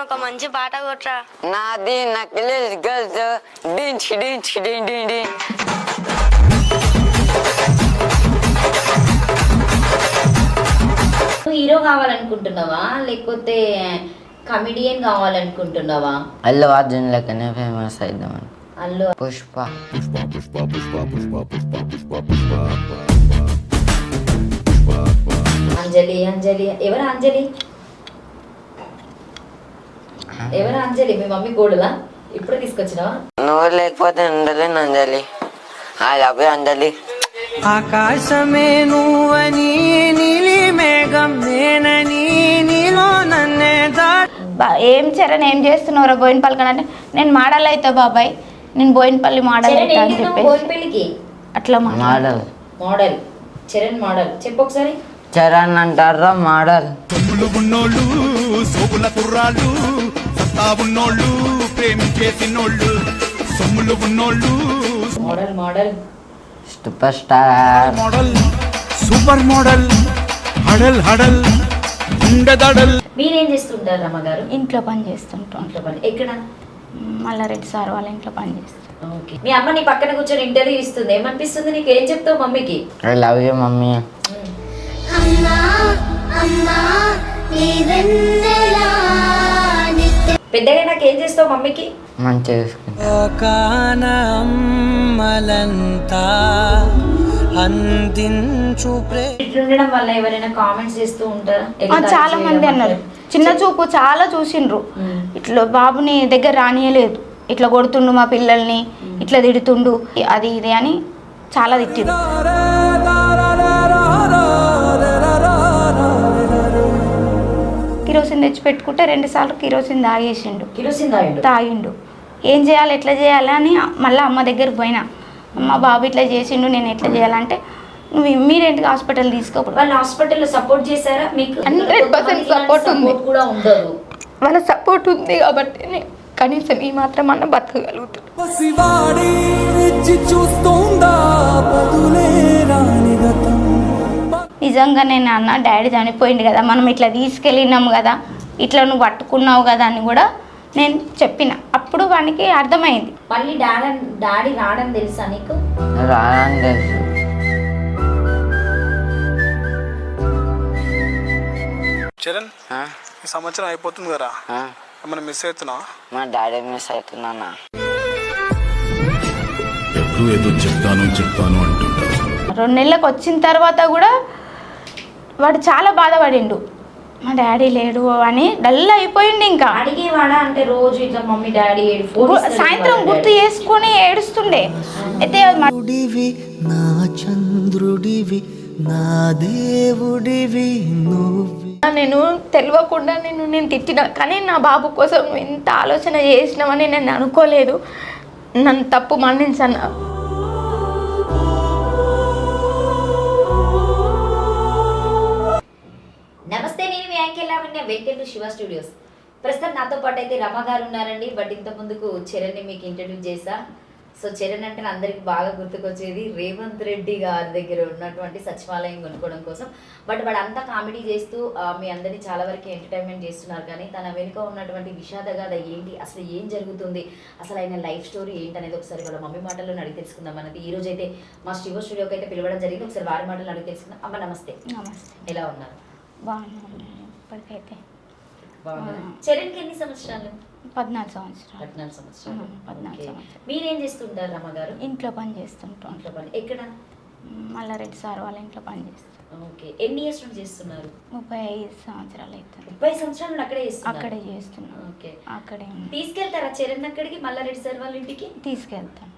ఒక మంచి పాట కొట్రా. నాది నక్లెస్ గర్ల్స్ డించ్ డించ్ డించ్ డించ్. నువ్వు హీరో కావాలనుకుంటున్నావా లేకపోతే కమెడియన్ కావాలనుకుంటున్నావా? అల్లు అర్జున్ లెక్కనే ఫేమస్ అయిద్దామని. అల్లు పుష్ప. అంజలి అంజలి ఎవరు అంజలి? ఎవరు అంజలి? మీ మమ్మీ కోడలా? ఇప్పుడు తీసుకొచ్చినావా? నువ్వు లేకపోతే ఉండలేను అంజలి. ఐ లవ్ యూ అంజలి. ఆకాశమే నువ్వని నీలి మేఘం నేనని నీలో నన్నే ఏం చరణ్ ఏం చేస్తున్నావురా బోయినపల్లి కన్నా అంటే నేను మోడల్ అవుతా బాబాయ్, నేను బోయినపల్లి మోడల్ అవుతా అని చెప్పేసి అట్లా మోడల్. మోడల్ చరణ్ మోడల్ చెప్పు ఒకసారి. చరణ్ అంటారా మోడల్. సొమ్ములు ఉన్నోళ్ళు సోపుల కుర్రాళ్ళు, సత్తా ఉన్నోళ్ళు ప్రేమించేసినోళ్ళు, సొమ్ములు ఉన్నోళ్ళు model model super star model super model హడల్ హడల్ ఉండదడల్. మీరేం చేస్తుంటారు రమ్మగారు? ఇంట్లో పని చేస్తుంటాం. ఇంట్లో పని ఎక్కడ? మల్లారెడ్డి సార్ వాళ్ళ ఇంట్లో పని చేస్తాం. ఓకే. మీ అమ్మ నీ పక్కన కూర్చొని ఇంటర్వ్యూ ఇస్తుంది, ఏమనిపిస్తుంది నీకు? ఏం చెప్తావు మమ్మీకి? I love you mummy. పెద్దగా నాకు ఏం చేస్తావు మమ్మీకి? మంచిగా చూసుకుంటా. కానమ్మలంతా అందించు ఇట్లుండడం వల్ల ఎవరైనా కామెంట్స్ చేస్తూ ఉంటారా? చాలా మంది అన్నారు, చిన్న చూపు చాలా చూసిండ్రు. ఇట్లా బాబుని దగ్గర రానియలేదు, ఇట్లా కొడుతుండు మా పిల్లల్ని, ఇట్లా తిడుతుండు, అది ఇది అని చాలా తిట్టిండు. కిరోసిన్ తెచ్చి పెట్టుకుంటే 2 సార్లు కిరోసిన్ తాగేసిండు. తాగిండు. ఏం చేయాలి ఎట్లా చేయాలి అని మళ్ళీ అమ్మ దగ్గరికి పోయినా, అమ్మ బాబు ఇట్లా చేసిండు, నేను ఎట్లా చేయాలంటే నువ్వు ఇమ్మీడియట్గా హాస్పిటల్ తీసుకోకూడదు. వాళ్ళు హాస్పిటల్లో సపోర్ట్ చేశారా మీకు? 100% సపోర్ట్ ఉంది. కూడా ఉండదు, వాళ్ళ సపోర్ట్ ఉంది కాబట్టి కనీసం ఈ మాత్రం అన్న బతకగలుగుతాడు. నిజంగానే నాన్న డాడీ చనిపోయింది కదా, మనం ఇట్లా తీసుకెళ్ళినాము కదా, ఇట్లా నువ్వు పట్టుకున్నావు కదా అని కూడా నేను చెప్పిన. అప్పుడు వానికి అర్థమైంది. మళ్ళీ డాడీ రావడం తెలుసా నీకు? రాని తెలుసు. చరణ్ ఈ సంవత్సరం అయిపోతుంది కదా, ఏమన్నా మిస్ అవుతున్నావా? మా డాడీ మిస్ అవుతున్నా. ఎప్పుడు ఏదో చెప్తాను చెప్తాను అంటుంటారు. 2 నెలలకు వచ్చిన తర్వాత కూడా వాడు చాలా బాధపడిండు, మా డాడీ లేడు అని డల్ అయిపోయిండు. ఇంకా అడిగేవాడా అంటే రోజు ఇట్లా మమ్మీ డాడీ సాయంత్రం గుర్తు చేసుకుని ఏడుస్తుండే. అయితే నా చంద్రుడివి నా దేవుడివి నువ్వు. నేను తెలియకుండా నేను తిట్టిన, కానీ నా బాబు కోసం ఇంత ఆలోచన చేసినామని నేను అనుకోలేదు. నన్ను తప్పు మన్నించన్న. నమస్తే, నేను మీ anchor Lavanya. Welcome to Shiva studios. ప్రస్తుతం నాతో పాటు అయితే రమ గారు ఉన్నారండి. బట్ ఇంత ముందుకు చరణ్ని మీకు ఇంట్రడ్యూస్ చేశా. సో చరణ్ అంటే అందరికి బాగా గుర్తుకొచ్చేది రేవంత్ రెడ్డి గారి దగ్గర ఉన్నటువంటి సచివాలయం కొనుక్కోవడం కోసం. బట్ వాడు అంతా కామెడీ చేస్తూ మీ అందరినీ చాలా వరకు ఎంటర్టైన్మెంట్ చేస్తున్నారు. కానీ తన వెనుక ఉన్నటువంటి విషాదగాథ ఏంటి, అసలు ఏం జరుగుతుంది, అసలు ఆయన లైఫ్ స్టోరీ ఏంటి అనేది ఒకసారి వాళ్ళ మమ్మీ మాటల్లో అడిగి తెలుసుకుందాం. మనది ఈ రోజు అయితే మా శివ స్టూడియోకి అయితే పిలవడం జరిగింది. ఒకసారి వారి మాటలు అడిగి తెలుసుకుందాం. అమ్మ నమస్తే. నమస్తే. ఎలా ఉన్నారు? బాగున్నాను ఇప్పటికైతే. చరణ్కి ఎన్ని సంవత్సరాలు? 14 సంవత్సరాలు. 14 సంవత్సరాలు. 14 సంవత్సరాలు. మీరేం చేస్తుంటారు రమ్మగారు? ఇంట్లో పని చేస్తుంటాం. ఇంట్లో పని ఎక్కడ? మల్లారెడ్డి సార్ వాళ్ళ ఇంట్లో పని చేస్తాం. ఓకే. ఎన్ని ఇయర్స్ నుండి చేస్తున్నారు? 35 సంవత్సరాలు అవుతుంది. 30 సంవత్సరాల నుండి అక్కడే చేస్తున్నారు? అక్కడే చేస్తున్నాం. ఓకే. అక్కడే తీసుకెళ్తారా చరణ్ అక్కడికి, మల్లారెడ్డి సార్ వాళ్ళ ఇంటికి? తీసుకెళ్తాను.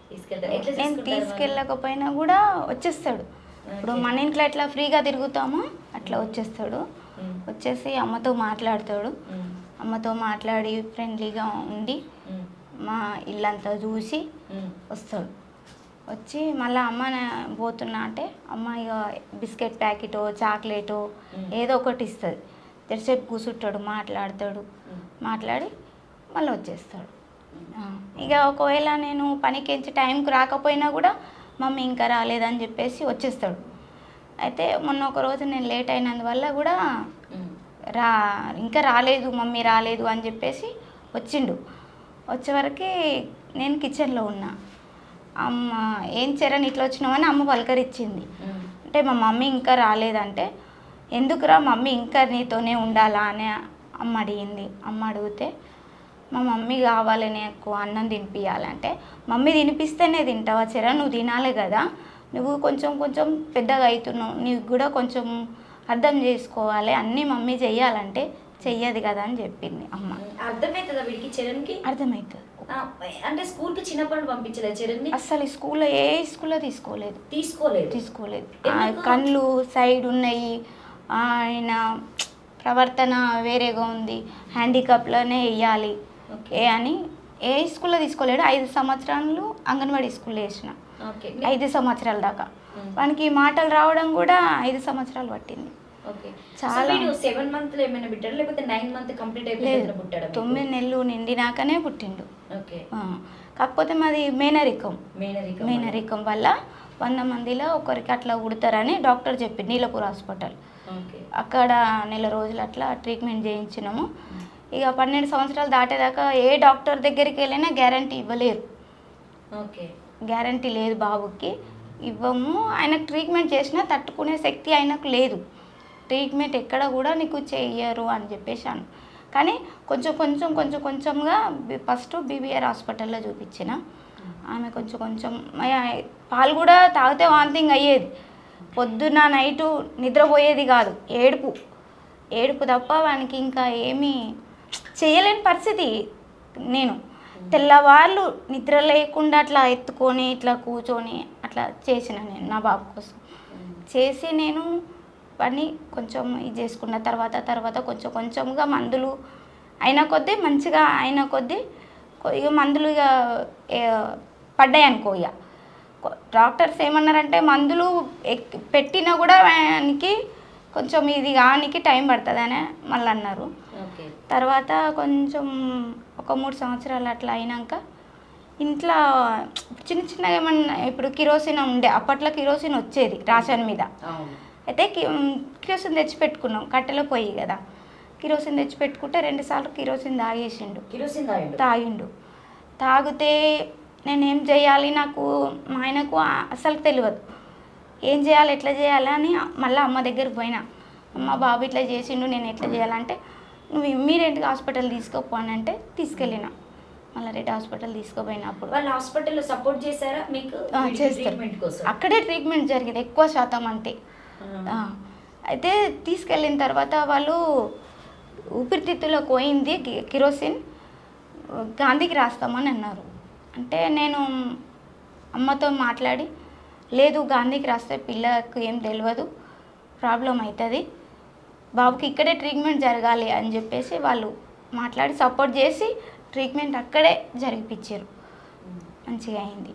నేను తీసుకెళ్ళకపోయినా కూడా వచ్చేస్తాడు. ఇప్పుడు మన ఇంట్లో ఎట్లా ఫ్రీగా తిరుగుతామో అట్లా వచ్చేస్తాడు. వచ్చేసి అమ్మతో మాట్లాడతాడు. అమ్మతో మాట్లాడి ఫ్రెండ్లీగా ఉండి మా ఇల్లంతా చూసి వస్తాడు. వచ్చి మళ్ళీ అమ్మ పోతున్నా అంటే అమ్మ ఇక బిస్కెట్ ప్యాకెటో చాక్లెటో ఏదో ఒకటి ఇస్తుంది. తెరిసేపు కూర్చుంటాడు, మాట్లాడతాడు. మాట్లాడి మళ్ళీ వచ్చేస్తాడు. ఇక ఒకవేళ నేను పనికించి టైంకి రాకపోయినా కూడా మమ్మీ ఇంకా రాలేదని చెప్పేసి వచ్చేస్తాడు. అయితే మొన్న ఒక రోజు నేను లేట్ అయినందువల్ల కూడా రా ఇంకా రాలేదు మమ్మీ రాలేదు అని చెప్పేసి వచ్చిండు. వచ్చేవరకు నేను కిచెన్లో ఉన్నా. అమ్మ ఏం చరణ్ ఇట్లా వచ్చినామని అమ్మ పలకరించింది. అంటే మా మమ్మీ ఇంకా రాలేదంటే ఎందుకురా మమ్మీ ఇంకా నీతోనే ఉండాలా అని అమ్మ అడిగింది. అమ్మ అడిగితే మా మమ్మీ కావాలి నాకు అన్నం తినిపించాలంటే మమ్మీ తినిపిస్తేనే తింటావా చరణ్, నువ్వు తినాలి కదా, నువ్వు కొంచెం కొంచెం పెద్దగా అవుతున్నావు, నీకు కూడా కొంచెం అర్థం చేసుకోవాలి, అన్నీ మమ్మీ చెయ్యాలంటే చెయ్యదు కదా అని చెప్పింది అమ్మ. అర్థమవుతుందా వీడికి చరణ్కి? అర్థమవుతుంది. అంటే స్కూల్కి చిన్నప్పుడు పంపించలేదు చరణ్ని? అసలు స్కూల్లో ఏ స్కూల్లో తీసుకోలేదు. ఎందుకు? కళ్ళు సైడ్ ఉన్నాయి, ఆయన ప్రవర్తన వేరేగా ఉంది, హ్యాండిక్యాప్లోనే వేయాలి అని ఏ స్కూల్లో తీసుకోలేడు. 5 సంవత్సరాలు అంగన్వాడీ స్కూల్లో వేసిన, 5 సంవత్సరాల దాకా. వానికి మాటలు రావడం కూడా 5 సంవత్సరాలు పట్టింది. చాలా 7 మంత్లు ఏమైనా పుట్టాడు లేకపోతే 9 మంత్ కంప్లీట్ అయిపోయింది పుట్టాడు? 9 నెలలు నిండినాకనే పుట్టిండు. కాకపోతే మాది మేనరికం వల్ల 100 మందిలో ఒకరికి అట్లా పుడతారని డాక్టర్ చెప్పింది. నీలపూర్ హాస్పిటల్, అక్కడ నెల రోజులు అట్లా ట్రీట్మెంట్ చేయించినాము. ఇక 12 సంవత్సరాలు దాటేదాకా ఏ డాక్టర్ దగ్గరికి వెళ్ళినా గ్యారంటీ ఇవ్వలేరు. గ్యారంటీ లేదు బాబుకి, ఇవ్వము. ఆయనకు ట్రీట్మెంట్ చేసినా తట్టుకునే శక్తి ఆయనకు లేదు, ట్రీట్మెంట్ ఎక్కడ కూడా నీకు చెయ్యరు అని చెప్పేసాను. కానీ కొంచెంగా ఫస్ట్ బీబీఆర్ హాస్పిటల్లో చూపించిన. ఆమె కొంచెం పాలు కూడా తాగితే వాంతింగ్ అయ్యేది, పొద్దున్న నైటు నిద్రపోయేది కాదు, ఏడుపు తప్ప వానికి ఇంకా ఏమీ చేయలేని పరిస్థితి. నేను తెల్లవాళ్ళు నిద్ర లేకుండా అట్లా ఎత్తుకొని ఇట్లా కూర్చొని అట్లా చేసిన నేను నా బాబు కోసం చేసి నేను వాడిని కొంచెం ఇది చేసుకున్న తర్వాత కొంచెంగా మందులు అయిన కొద్దీ మంచిగా అయిన కొద్దీ ఇక మందులు ఇక పడ్డాయి అనుకో. ఇక డాక్టర్స్ ఏమన్నారంటే మందులు పెట్టినా కూడా ఆయనకి కొంచెం ఇది కానికి టైం పడుతుందని మళ్ళీ అన్నారు. తర్వాత కొంచెం ఒక 3 సంవత్సరాలు అట్లా అయినాక ఇంట్లో చిన్నగా ఏమన్నా ఇప్పుడు కిరోసిన్ ఉండే, అప్పట్లో కిరోసిన్ వచ్చేది రేషన్ మీద. అయితే కిరోసిన్ తెచ్చి పెట్టుకున్నాం, కట్టెలో పొయ్యి కదా, కిరోసిన్ తెచ్చి పెట్టుకుంటే 2 సార్లు కిరోసిన్ తాగిండు. తాగితే నేనేం చేయాలి, నాకు మా ఆయనకు అసలు తెలియదు ఏం చేయాలి ఎట్లా చేయాలి అని మళ్ళీ అమ్మ దగ్గరికి పోయినా. అమ్మ బాబు ఇట్లా చేసిండు, నేను ఎట్లా చేయాలంటే నువ్వు ఇమ్మీడియట్గా హాస్పిటల్ తీసుకోపోనంటే తీసుకెళ్ళినా. మళ్ళీ రెడ్డి హాస్పిటల్ తీసుకుపోయినప్పుడు వాళ్ళు హాస్పిటల్లో సపోర్ట్ చేశారా మీకు? చేస్తారు, అక్కడే ట్రీట్మెంట్ జరిగింది ఎక్కువ శాతం అంటే. అయితే తీసుకెళ్ళిన తర్వాత వాళ్ళు ఊపిరితిత్తులో పోయింది కిరోసిన్, గాంధీకి రాస్తామని అన్నారు. అంటే నేను అమ్మతో మాట్లాడి లేదు గాంధీకి రాస్తే పిల్లకు ఏం తెలియదు, ప్రాబ్లం అవుతుంది, బాబుకి ఇక్కడే ట్రీట్మెంట్ జరగాలి అని చెప్పేసి వాళ్ళు మాట్లాడి సపోర్ట్ చేసి ట్రీట్మెంట్ అక్కడే జరిపించారు. మంచిగా అయింది.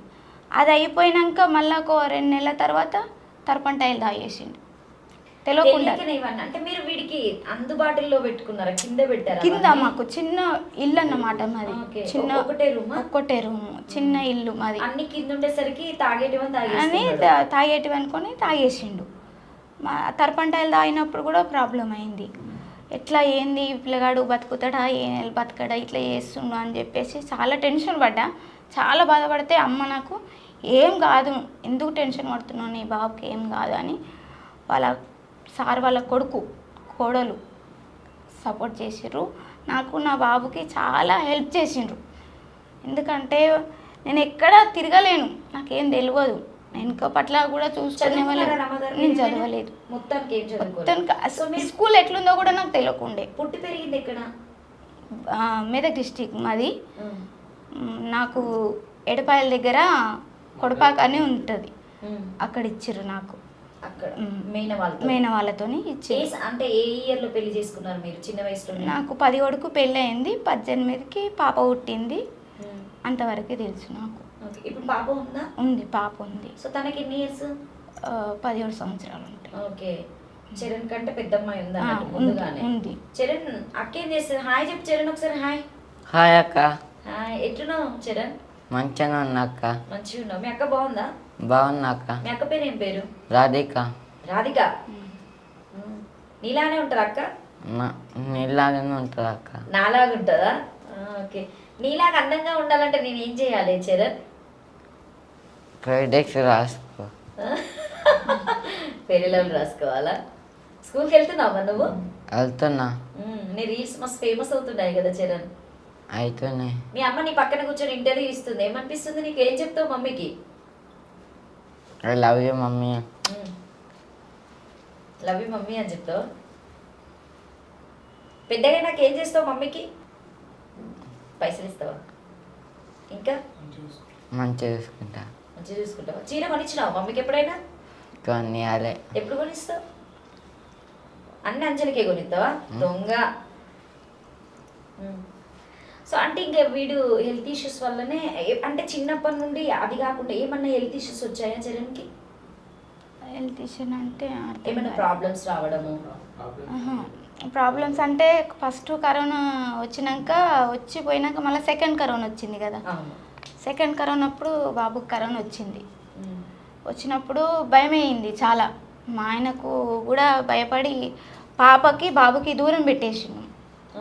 అది అయిపోయినాక మళ్ళీ ఒక 2 నెలల తర్వాత టర్పంటైల్ తాగేసిండు తెలియకుండా. అంటే మీరు వీడికి అందుబాటులో పెట్టుకున్నారా, కింద పెట్టారా? కింద మాకు చిన్న ఇల్లు అన్నమాట మాది, చిన్న ఒక్కటే రూమ్ చిన్న ఇల్లు మాది. అన్ని కింద ఉండేసరికి తాగేటివని అనుకొని తాగేసిండు. టర్పంటైల్ తాగినప్పుడు కూడా ప్రాబ్లం అయింది. ఎట్లా ఏంది పిల్లగాడు బతుకుతాడా బతకడా ఇట్లా చేస్తుండు అని చెప్పేసి చాలా టెన్షన్ పడ్డా, చాలా బాధపడితే అమ్మ నాకు ఏం కాదు, ఎందుకు టెన్షన్ పడుతున్నావు, నీ బాబుకి ఏం కాదు అని వాళ్ళ సార్ వాళ్ళ కోడలు సపోర్ట్ చేసిర్రు. నాకు నా బాబుకి చాలా హెల్ప్ చేసిండ్రు. ఎందుకంటే నేను ఎక్కడ తిరగలేను, నాకేం తెలియదు, నేను పట్ల కూడా చూసుకునే వాళ్ళు. నేను చదవలేదు, మొత్తానికి స్కూల్ ఎట్లుందో కూడా నాకు తెలియకుండే. పుట్టి పెరిగింది ఎక్కడ? మెదక్ డిస్టిక్ మాది. నాకు ఎడపాయల దగ్గర కొడపాక అని ఉంటుంది, అక్కడ ఇచ్చిర్రు నాకు. మెయిన్ వాళ్ళతోని ఇచ్చి. అంటే ఏ ఇయర్లో పెళ్లి చేసుకున్నారు మీరు? చిన్న వయసులో? నాకు 10 పెళ్ళి అయింది, 18కి పాప పుట్టింది, అంతవరకు తెలుసు నాకు. ఇప్పుడు పాప ఉందా? ఉంది, పాప ఉంది. సో తనకి ఎన్ని ఇయర్స్? 17 సంవత్సరాలు ఉంటాయి. ఓకే. చరణ్ కంటే పెద్ద అమ్మాయి ఉందా? ఉంది. చరణ్ అక్క ఏం చేస్తుంది? హాయ్ చెప్పు చరణ్ ఒకసారి. హాయ్. హాయ్ అక్క. హాయ్, ఎట్లున్నావు చరణ్? మంచిగా ఉన్నా అక్క. మంచిగా ఉన్నావు. మీ అక్క బాగుందా? బాగున్నా అక్క. మీ అక్క పేరు ఏం పేరు? రాధిక. రాధిక. నీలానే ఉంటారు అక్క? నీలాగానే ఉంటుంది అక్క. నాలాగా ఉంటుందా? ఓకే. నీలాగా అందంగా ఉండాలంటే నేను ఏం చేయాలి చరణ్? ప్రైడెక్స్ రాసుకో. పెళ్ళిళ్ళు రాసుకోవాలా? స్కూల్కి వెళ్తున్నావా నువ్వు? వెళ్తున్నా. నీ రీల్స్ మస్తు ఫేమస్ అవుతున్నాయి కదా చరణ్. అయితేనే మీ అమ్మ నీ పక్కన కూర్చొని ఇంటర్వ్యూ ఇస్తుంది, ఏమనిపిస్తుంది నీకు? ఏం చెప్తావు మమ్మీకి? I love you mummy. Love you mummy అని చెప్తావు. పెద్దగా నాకు ఏం చేస్తావు మమ్మీకి? పైసలు ఇస్తావా? ఇంకా మంచిగా చూసుకుంటా. మంచిగా చూసుకుంటావా? చీర కొనిచ్చినావు మమ్మీకి ఎప్పుడైనా? కొన్ని అలే ఎప్పుడు కొనిస్తావు? అన్ని అంజలికే కొనిస్తావా? దొంగ. సో అంటే ఇంకా వీడు హెల్త్ ఇష్యూస్ వల్లనే, అంటే చిన్నప్పటి నుండి అది కాకుండా ఏమన్నా హెల్త్ ఇష్యూస్ వచ్చాయా చరణ్కి? హెల్త్ ఇష్యూ అంటే ఏమైనా ప్రాబ్లమ్స్ రావడము? ప్రాబ్లమ్స్ అంటే ఫస్ట్ కరోనా వచ్చిపోయినాక మళ్ళీ సెకండ్ కరోనా వచ్చింది కదా. అవును. సెకండ్ కరోనా అప్పుడు బాబుకి కరోనా వచ్చింది. వచ్చినప్పుడు భయమైంది చాలా. మా ఆయనకు కూడా భయపడి పాపకి బాబుకి దూరం పెట్టేసిండు.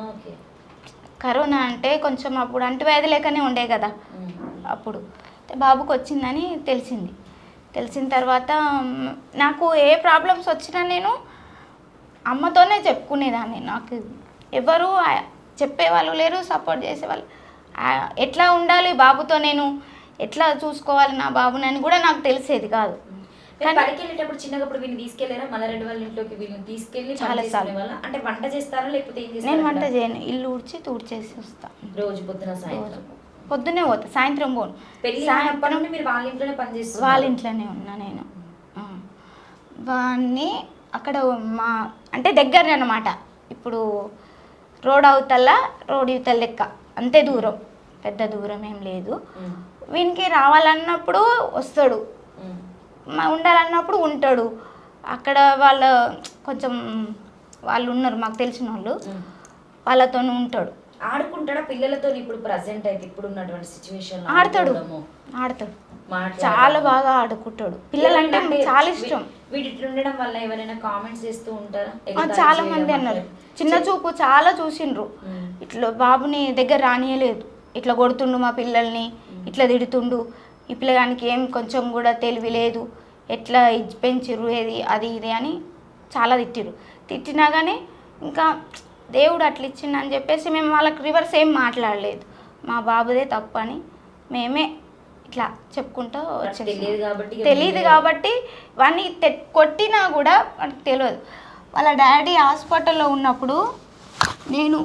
ఓకే. కరోనా అంటే కొంచెం అప్పుడు అంటువ్యాధి లేకనే ఉండే కదా అప్పుడు. బాబుకి వచ్చిందని తెలిసిన తర్వాత నాకు ఏ ప్రాబ్లమ్స్ వచ్చినా నేను అమ్మతోనే చెప్పుకునేదాన్ని. నాకు ఎవరు చెప్పేవాళ్ళు లేరు, సపోర్ట్ చేసేవాళ్ళు. ఎట్లా ఉండాలి బాబుతో, నేను ఎట్లా చూసుకోవాలి నా బాబుని అని కూడా నాకు తెలిసేది కాదు. కానీ పనికి వెళ్ళేటప్పుడు చిన్నప్పుడు వీళ్ళని తీసుకెళ్ళారా మల్లారెడ్డి వాళ్ళ ఇంట్లోకి? వీళ్ళని తీసుకెళ్ళి చాలా వాళ్ళ అంటే వంట చేస్తారా లేకపోతే ఏం చేస్తారా? నేను వంట చేయను, ఇల్లు తుడిచేసి వస్తాను. రోజు పొద్దున సాయంత్రం? పొద్దునే పోతా, సాయంత్రం పోను. పెళ్ళి సాయంత్రం మీరు వాళ్ళ ఇంట్లోనే పనిచేస్తారు? వాళ్ళ ఇంట్లోనే ఉన్నా నేను. వాడిని అక్కడ అంటే దగ్గర అన్నమాట. ఇప్పుడు రోడ్ యువతల లెక్క, అంతే దూరం, పెద్ద దూరం ఏం లేదు. వీనికి రావాలన్నప్పుడు వస్తాడు, ఉండాలన్నప్పుడు ఉంటాడు. అక్కడ వాళ్ళు ఉన్నారు మాకు తెలిసిన వాళ్ళు, వాళ్ళతో ఉంటాడు. ఆడుకుంటాడా పిల్లలతో? ఇప్పుడు ప్రజెంట్ అయితే ఇప్పుడు ఉన్నటువంటి సిచ్యువేషన్ ఆడతాడు చాలా బాగా ఆడుకుంటాడు. పిల్లలంటే చాలా ఇష్టం. వీటి ఉండడం వల్ల ఎవరైనా కామెంట్స్ చేస్తూ ఉంటారా? చాలా మంది అన్నారు, చిన్న చూపు చాలా చూసిండ్రు. ఇట్లా బాబుని దగ్గర రానియలేదు, ఇట్లా కొడుతుండు మా పిల్లల్ని, ఇట్లా తిడుతుండు, ఈ పిల్లగానికి ఏం కొంచెం కూడా తెలివి లేదు, ఎట్లా పెంచిర్రు ఏది అది ఇది అని చాలా తిట్టినా కానీ ఇంకా దేవుడు అట్లా ఇచ్చిండని చెప్పేసి మేము వాళ్ళకి రివర్స్ ఏం మాట్లాడలేదు. మా బాబుదే తప్పు అని మేమే ఇట్లా చెప్పుకుంటూ తెలియదు కాబట్టి వాడిని కొట్టినా కూడా వాడికి తెలియదు. వాళ్ళ డాడీ హాస్పిటల్లో ఉన్నప్పుడు నేను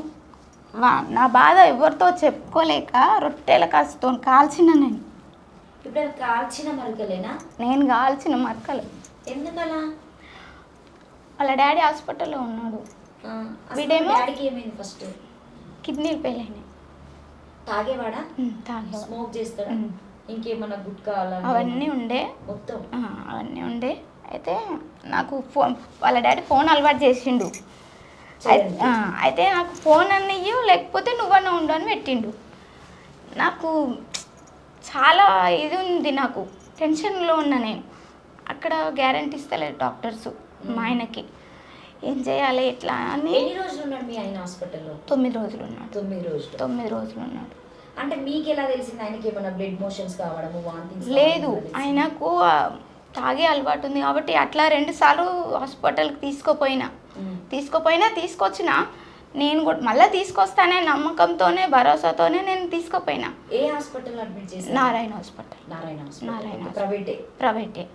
నా బాధ ఎవరితో చెప్పుకోలేక రొట్టెల కాసుతో కాల్చిన. ఇప్పుడు కాల్చిన మరకలేనా? నేను కాల్చిన మరకలు. ఎందుకలా? వాళ్ళ డాడీ హాస్పిటల్లో ఉన్నాడు. వీడేమో డాడీకి ఏమైంది? ఫస్ట్ కిడ్నీలు పెళ్ళైనాయి. తాగేవాడా? స్మోక్ చేస్తాడా? ఇంకేమన్నా గుట్కా అవన్నీ ఉండే, మొత్తం అవన్నీ ఉండే. అయితే నాకు వాళ్ళ డాడీ ఫోన్ అలవాటు చేసిండు. అయితే నాకు ఫోన్ అన్నయ్యు లేకపోతే నువ్వన్నా ఉండు అని పెట్టిండు. నాకు చాలా ఇది ఉంది, నాకు టెన్షన్లో ఉన్నా నేను. అక్కడ గ్యారంటీ ఇస్తలేదు డాక్టర్స్ మా ఆయనకి. ఏం చేయాలి ఎట్లా అని. ఎన్ని రోజులు ఉన్నాడు మీ ఆయన హాస్పిటల్లో? 9 రోజులు ఉన్నాడు. 9 రోజులు ఉన్నాడు. అంటే మీకు ఎలా తెలిసింది? ఆయనకి ఏమైనా బ్లడ్ మోషన్స్ కావడము, వామిటింగ్స్? లేదు, ఆయనకు తాగే అలవాటు ఉంది కాబట్టి అట్లా 2 సార్లు హాస్పిటల్కి తీసుకొచ్చిన. నేను కూడా మళ్ళీ తీసుకొస్తానే నమ్మకంతోనే భరోసాతోనే నేను తీసుకుపోయినా. ఏ హాస్పిటల్ అడ్మిట్ చేశారు? నారాయణ హాస్పిటల్. ప్రైవేటే.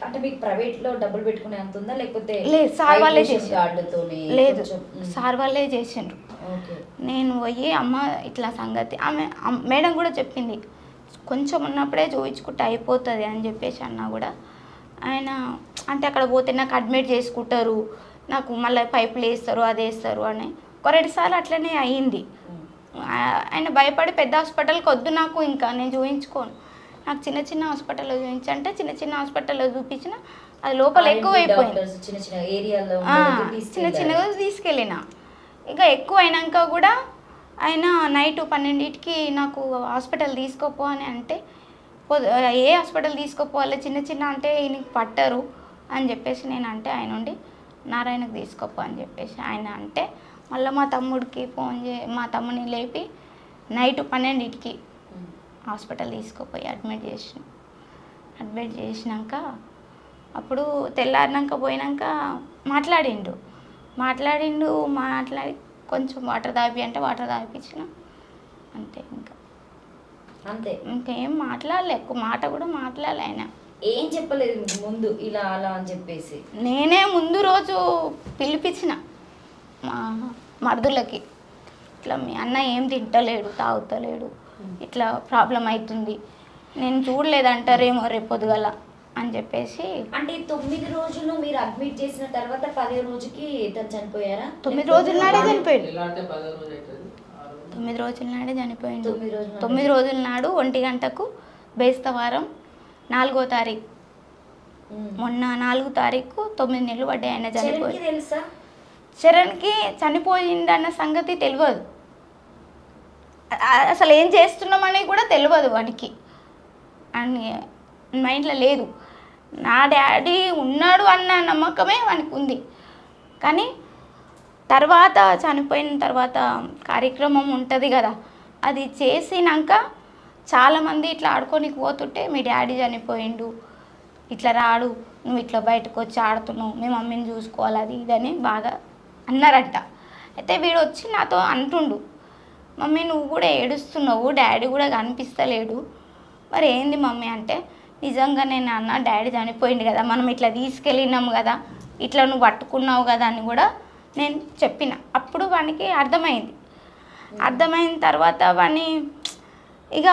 అంటే మీకు ప్రైవేట్ లో డబ్బులు పెట్టుకునే అంత ఉందా లేకపోతే? లేదు, సార్ వాళ్ళే చేసిండ్రు. లేదు, సార్ వాళ్ళే చేసిండ్రు. నేను పోయి అమ్మ ఇట్లా సంగతి, మేడం కూడా చెప్పింది కొంచెం ఉన్నప్పుడే చూపించుకుంటే అయిపోతుంది అని చెప్పేసి అన్నా కూడా ఆయన అంటే అక్కడ పోతే నాకు అడ్మిట్ చేసుకుంటారు, నాకు మళ్ళీ పైపులు వేస్తారు అది వేస్తారు అని 2 సార్లు అట్లనే అయ్యింది. ఆయన భయపడి పెద్ద హాస్పిటల్కి వద్దు నాకు, ఇంకా నేను చూపించుకోను, నాకు చిన్న హాస్పిటల్లో చూపించంటే చిన్న హాస్పిటల్లో చూపించిన అది లోపల ఎక్కువ అయిపోయింది. చిన్నగా తీసుకెళ్ళిన. ఇక ఎక్కువ అయినాక కూడా ఆయన నైట్ 12కి నాకు హాస్పిటల్ తీసుకోపో అని అంటే ఏ హాస్పిటల్ తీసుకోపోవాలి, చిన్న అంటే ఈయనకి పట్టరు అని చెప్పేసి నేను అంటే ఆయన ఉండి నారాయణకు తీసుకోపో అని చెప్పేసి ఆయన అంటే మళ్ళీ మా తమ్ముడికి మా తమ్ముడిని లేపి నైట్ 12కి హాస్పిటల్ తీసుకుపోయి అడ్మిట్ చేసినాక అప్పుడు తెల్లారినాక పోయినాక మాట్లాడి కొంచెం వాటర్ తాపి అంటే వాటర్ తాపించిన అంతే. అంతే ఇంకేం మాట్లాడలే, ఎక్కువ మాట కూడా మాట్లాడలే ఆయన. ఏం చెప్పలేదు మీకు ముందు ఇలా అలా అని చెప్పేసి? నేనే ముందు రోజు పిలిపించిన మా మరుదులకి, ఇట్లా మీ అన్న ఏం తింటలేడు, తాగుతలేడు, ఇట్లా ప్రాబ్లం అవుతుంది, నేను చూడలేదంటారేమో రేపు పొద్దుగల అని చెప్పేసి. అంటే 9 రోజులు మీరు అడ్మిట్ చేసిన తర్వాత 10వ రోజుకి తను చనిపోయారా? 9 రోజుల నాడే చనిపోయింది. 9 రోజుల నాడే చనిపోయింది. 9 రోజుల నాడు 1 గంటకు బేస్తవారం 4వ తారీఖు, మొన్న 4వ తారీఖు 9 నెలలు పడ్డాయి ఆయన చనిపోయి. తెలుసా చరణ్కి చనిపోయిందన్న సంగతి తెలియదు, అసలు ఏం చేస్తున్నామని కూడా తెలియదు వానికి, అని మైండ్లో లేదు. నా డాడీ ఉన్నాడు అన్న నమ్మకమే వానికి ఉంది. కానీ తర్వాత చనిపోయిన తర్వాత కార్యక్రమం ఉంటుంది కదా, అది చేసినాక చాలామంది ఇట్లా ఆడుకోనికి పోతుంటే మీ డాడీ చనిపోయిండు, ఇట్లా రాడు, నువ్వు ఇట్లా బయటకు వచ్చి ఆడుతున్నావు, మీ మమ్మీని చూసుకోవాలి, అది ఇదని బాగా అన్నారంట. అయితే వీడు వచ్చి నాతో అంటుండు, మమ్మీ నువ్వు కూడా ఏడుస్తున్నావు, డాడీ కూడా కనిపిస్తలేడు, మరి ఏంది మమ్మీ అంటే, నిజంగానే నాన్న డాడీ చనిపోయింది కదా, మనం ఇట్లా తీసుకెళ్ళినాము కదా, ఇట్లా నువ్వు పట్టుకున్నావు కదా అని కూడా నేను చెప్పిన. అప్పుడు వానికి అర్థమైన తర్వాత వాడిని ఇక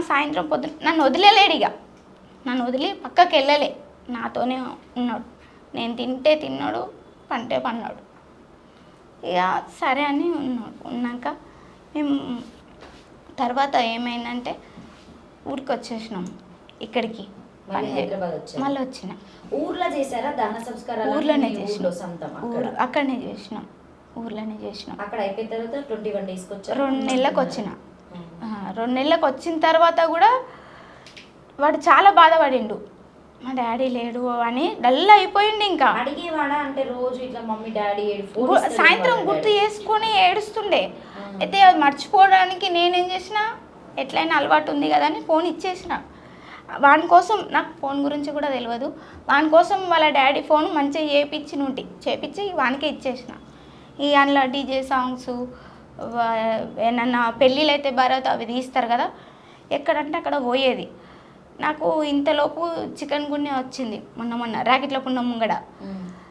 సాయంత్రం పొద్దున నన్ను వదిలేలేడు, నన్ను వదిలి పక్కకి వెళ్ళలే, నాతోనే ఉన్నాడు. నేను తింటే తిన్నాడు, పంటే పన్నాడు. ఇక సరే అని ఉన్నాక మేము తర్వాత ఏమైందంటే ఊరికి వచ్చేసినాం, ఇక్కడికి మళ్ళీ వచ్చిన. ఊర్లో చేశారా దహన సంస్కారాలు? ఊర్లోనే చేసినాం, అక్కడనే చేసినాం, ఊర్లోనే చేసినాం. అక్కడ అయిపోయిన తర్వాత 21 డేస్కి వచ్చారు. 2 నెలలకు వచ్చిన. 2 నెలలకు వచ్చిన తర్వాత కూడా వాడు చాలా బాధపడిండు, మా డాడీ లేడు అని డల్ అయిపోయిండు. ఇంకా అడిగేవాడా అంటే రోజు ఇట్లా మమ్మీ డాడీ సాయంత్రం గుర్తు చేసుకొని ఏడుస్తుండే. అయితే అది మర్చిపోవడానికి నేనేం చేసిన, ఎట్లయినా అలవాటు ఉంది కదా అని ఫోన్ ఇచ్చేసిన. వాని కోసం, నాకు ఫోన్ గురించి కూడా తెలియదు, వాని కోసం వాళ్ళ డాడీ ఫోన్ మంచిగా చేపించి వానికే ఇచ్చేసిన. ఈ అందులో డీజే సాంగ్స్, ఏమన్నా పెళ్ళిళ్ళు అయితే భరత్ అవి తీస్తారు కదా, ఎక్కడంటే అక్కడ పోయేది. నాకు ఇంతలోపు చికెన్ గున్యా వచ్చింది మొన్న ర్యాకెట్ల పున్న ముంగడ.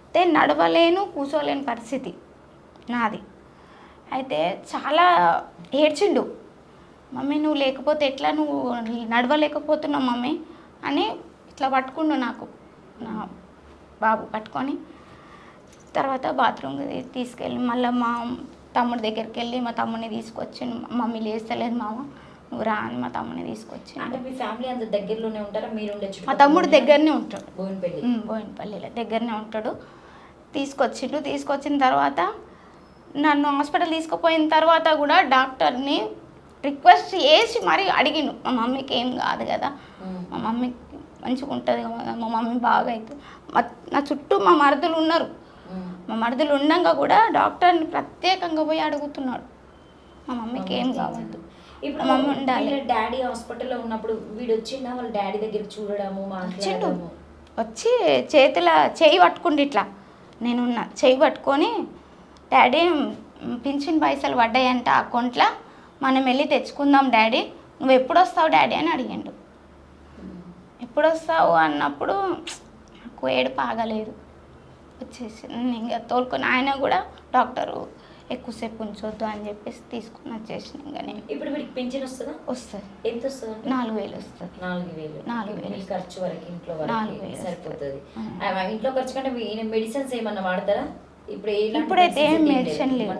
అయితే నడవలేను, కూర్చోలేని పరిస్థితి నాది. అయితే చాలా ఏడ్చిండు, మమ్మీ నువ్వు లేకపోతే ఎట్లా, నువ్వు నడవలేకపోతున్నావు మమ్మీ అని ఇట్లా పట్టుకుండు నాకు నా బాబు పట్టుకొని. తర్వాత బాత్రూమ్కి తీసుకెళ్ళి మళ్ళీ మా తమ్ముడి దగ్గరికి వెళ్ళి మా తమ్ముడిని తీసుకొచ్చి, మమ్మీ లేస్తలేదు మామ నువ్వు రా అని మా తమ్ముడిని తీసుకొచ్చి. అంటే మీ ఫ్యామిలీ అంత దగ్గరలోనే ఉంటారా? మీరు ఉండొచ్చు? మా తమ్ముడు దగ్గరనే ఉంటాడు, బోయినపల్లిలో దగ్గరనే ఉంటాడు. తీసుకొచ్చిన తర్వాత నన్ను హాస్పిటల్ తీసుకుపోయిన తర్వాత కూడా డాక్టర్ని రిక్వెస్ట్ చేసి మరీ అడిగిండు, మా మమ్మీకి ఏం కాదు కదా, మా మమ్మీకి మంచిగా ఉంటుంది కదా, మా మమ్మీ బాగా అవుతుంది. నా చుట్టూ మా మరుదులు ఉన్నారు, మా మరుదులు ఉండగా కూడా డాక్టర్ని ప్రత్యేకంగా పోయి అడుగుతున్నాడు, మా మమ్మీకి ఏం కావద్దు, ఇప్పుడు మమ్మీ ఉండాలి. డాడీ హాస్పిటల్లో ఉన్నప్పుడు వీడు వచ్చిందా వాళ్ళ డాడీ దగ్గర చూడడము, మాట్లాడడము? వచ్చి చేయి పట్టుకుండి ఇట్లా, నేనున్నా చేయి పట్టుకొని, డాడీ పింఛన్ పైసలు పడ్డాయంట అకౌంట్లో, మనం వెళ్ళి తెచ్చుకుందాం డాడీ, నువ్వు ఎప్పుడు వస్తావు డాడీ అని అడిగాడు. ఎప్పుడు వస్తావు అన్నప్పుడు నాకు ఏడుపు ఆగలేదు, వచ్చేసి ఇంకా తోలుకొని, ఆయన కూడా డాక్టరు ఎక్కువసేపు ఉంచొద్దు అని చెప్పేసి తీసుకుని వచ్చేసిన. ఇంకా నేను ఇప్పుడు వీడికి పింఛన్ వస్తుందా? వస్తుంది. ఎంత వస్తుంది? 4,000 వస్తుంది. 4,000 ఖర్చు వరకు, ఇంట్లో వరకు సరిపోతుంది. ఇంట్లో ఖర్చు కంటే మెడిసిన్స్ ఏమన్నా వాడతారా? ఇప్పుడైతే ఏం మెడిసిన్ లేదు,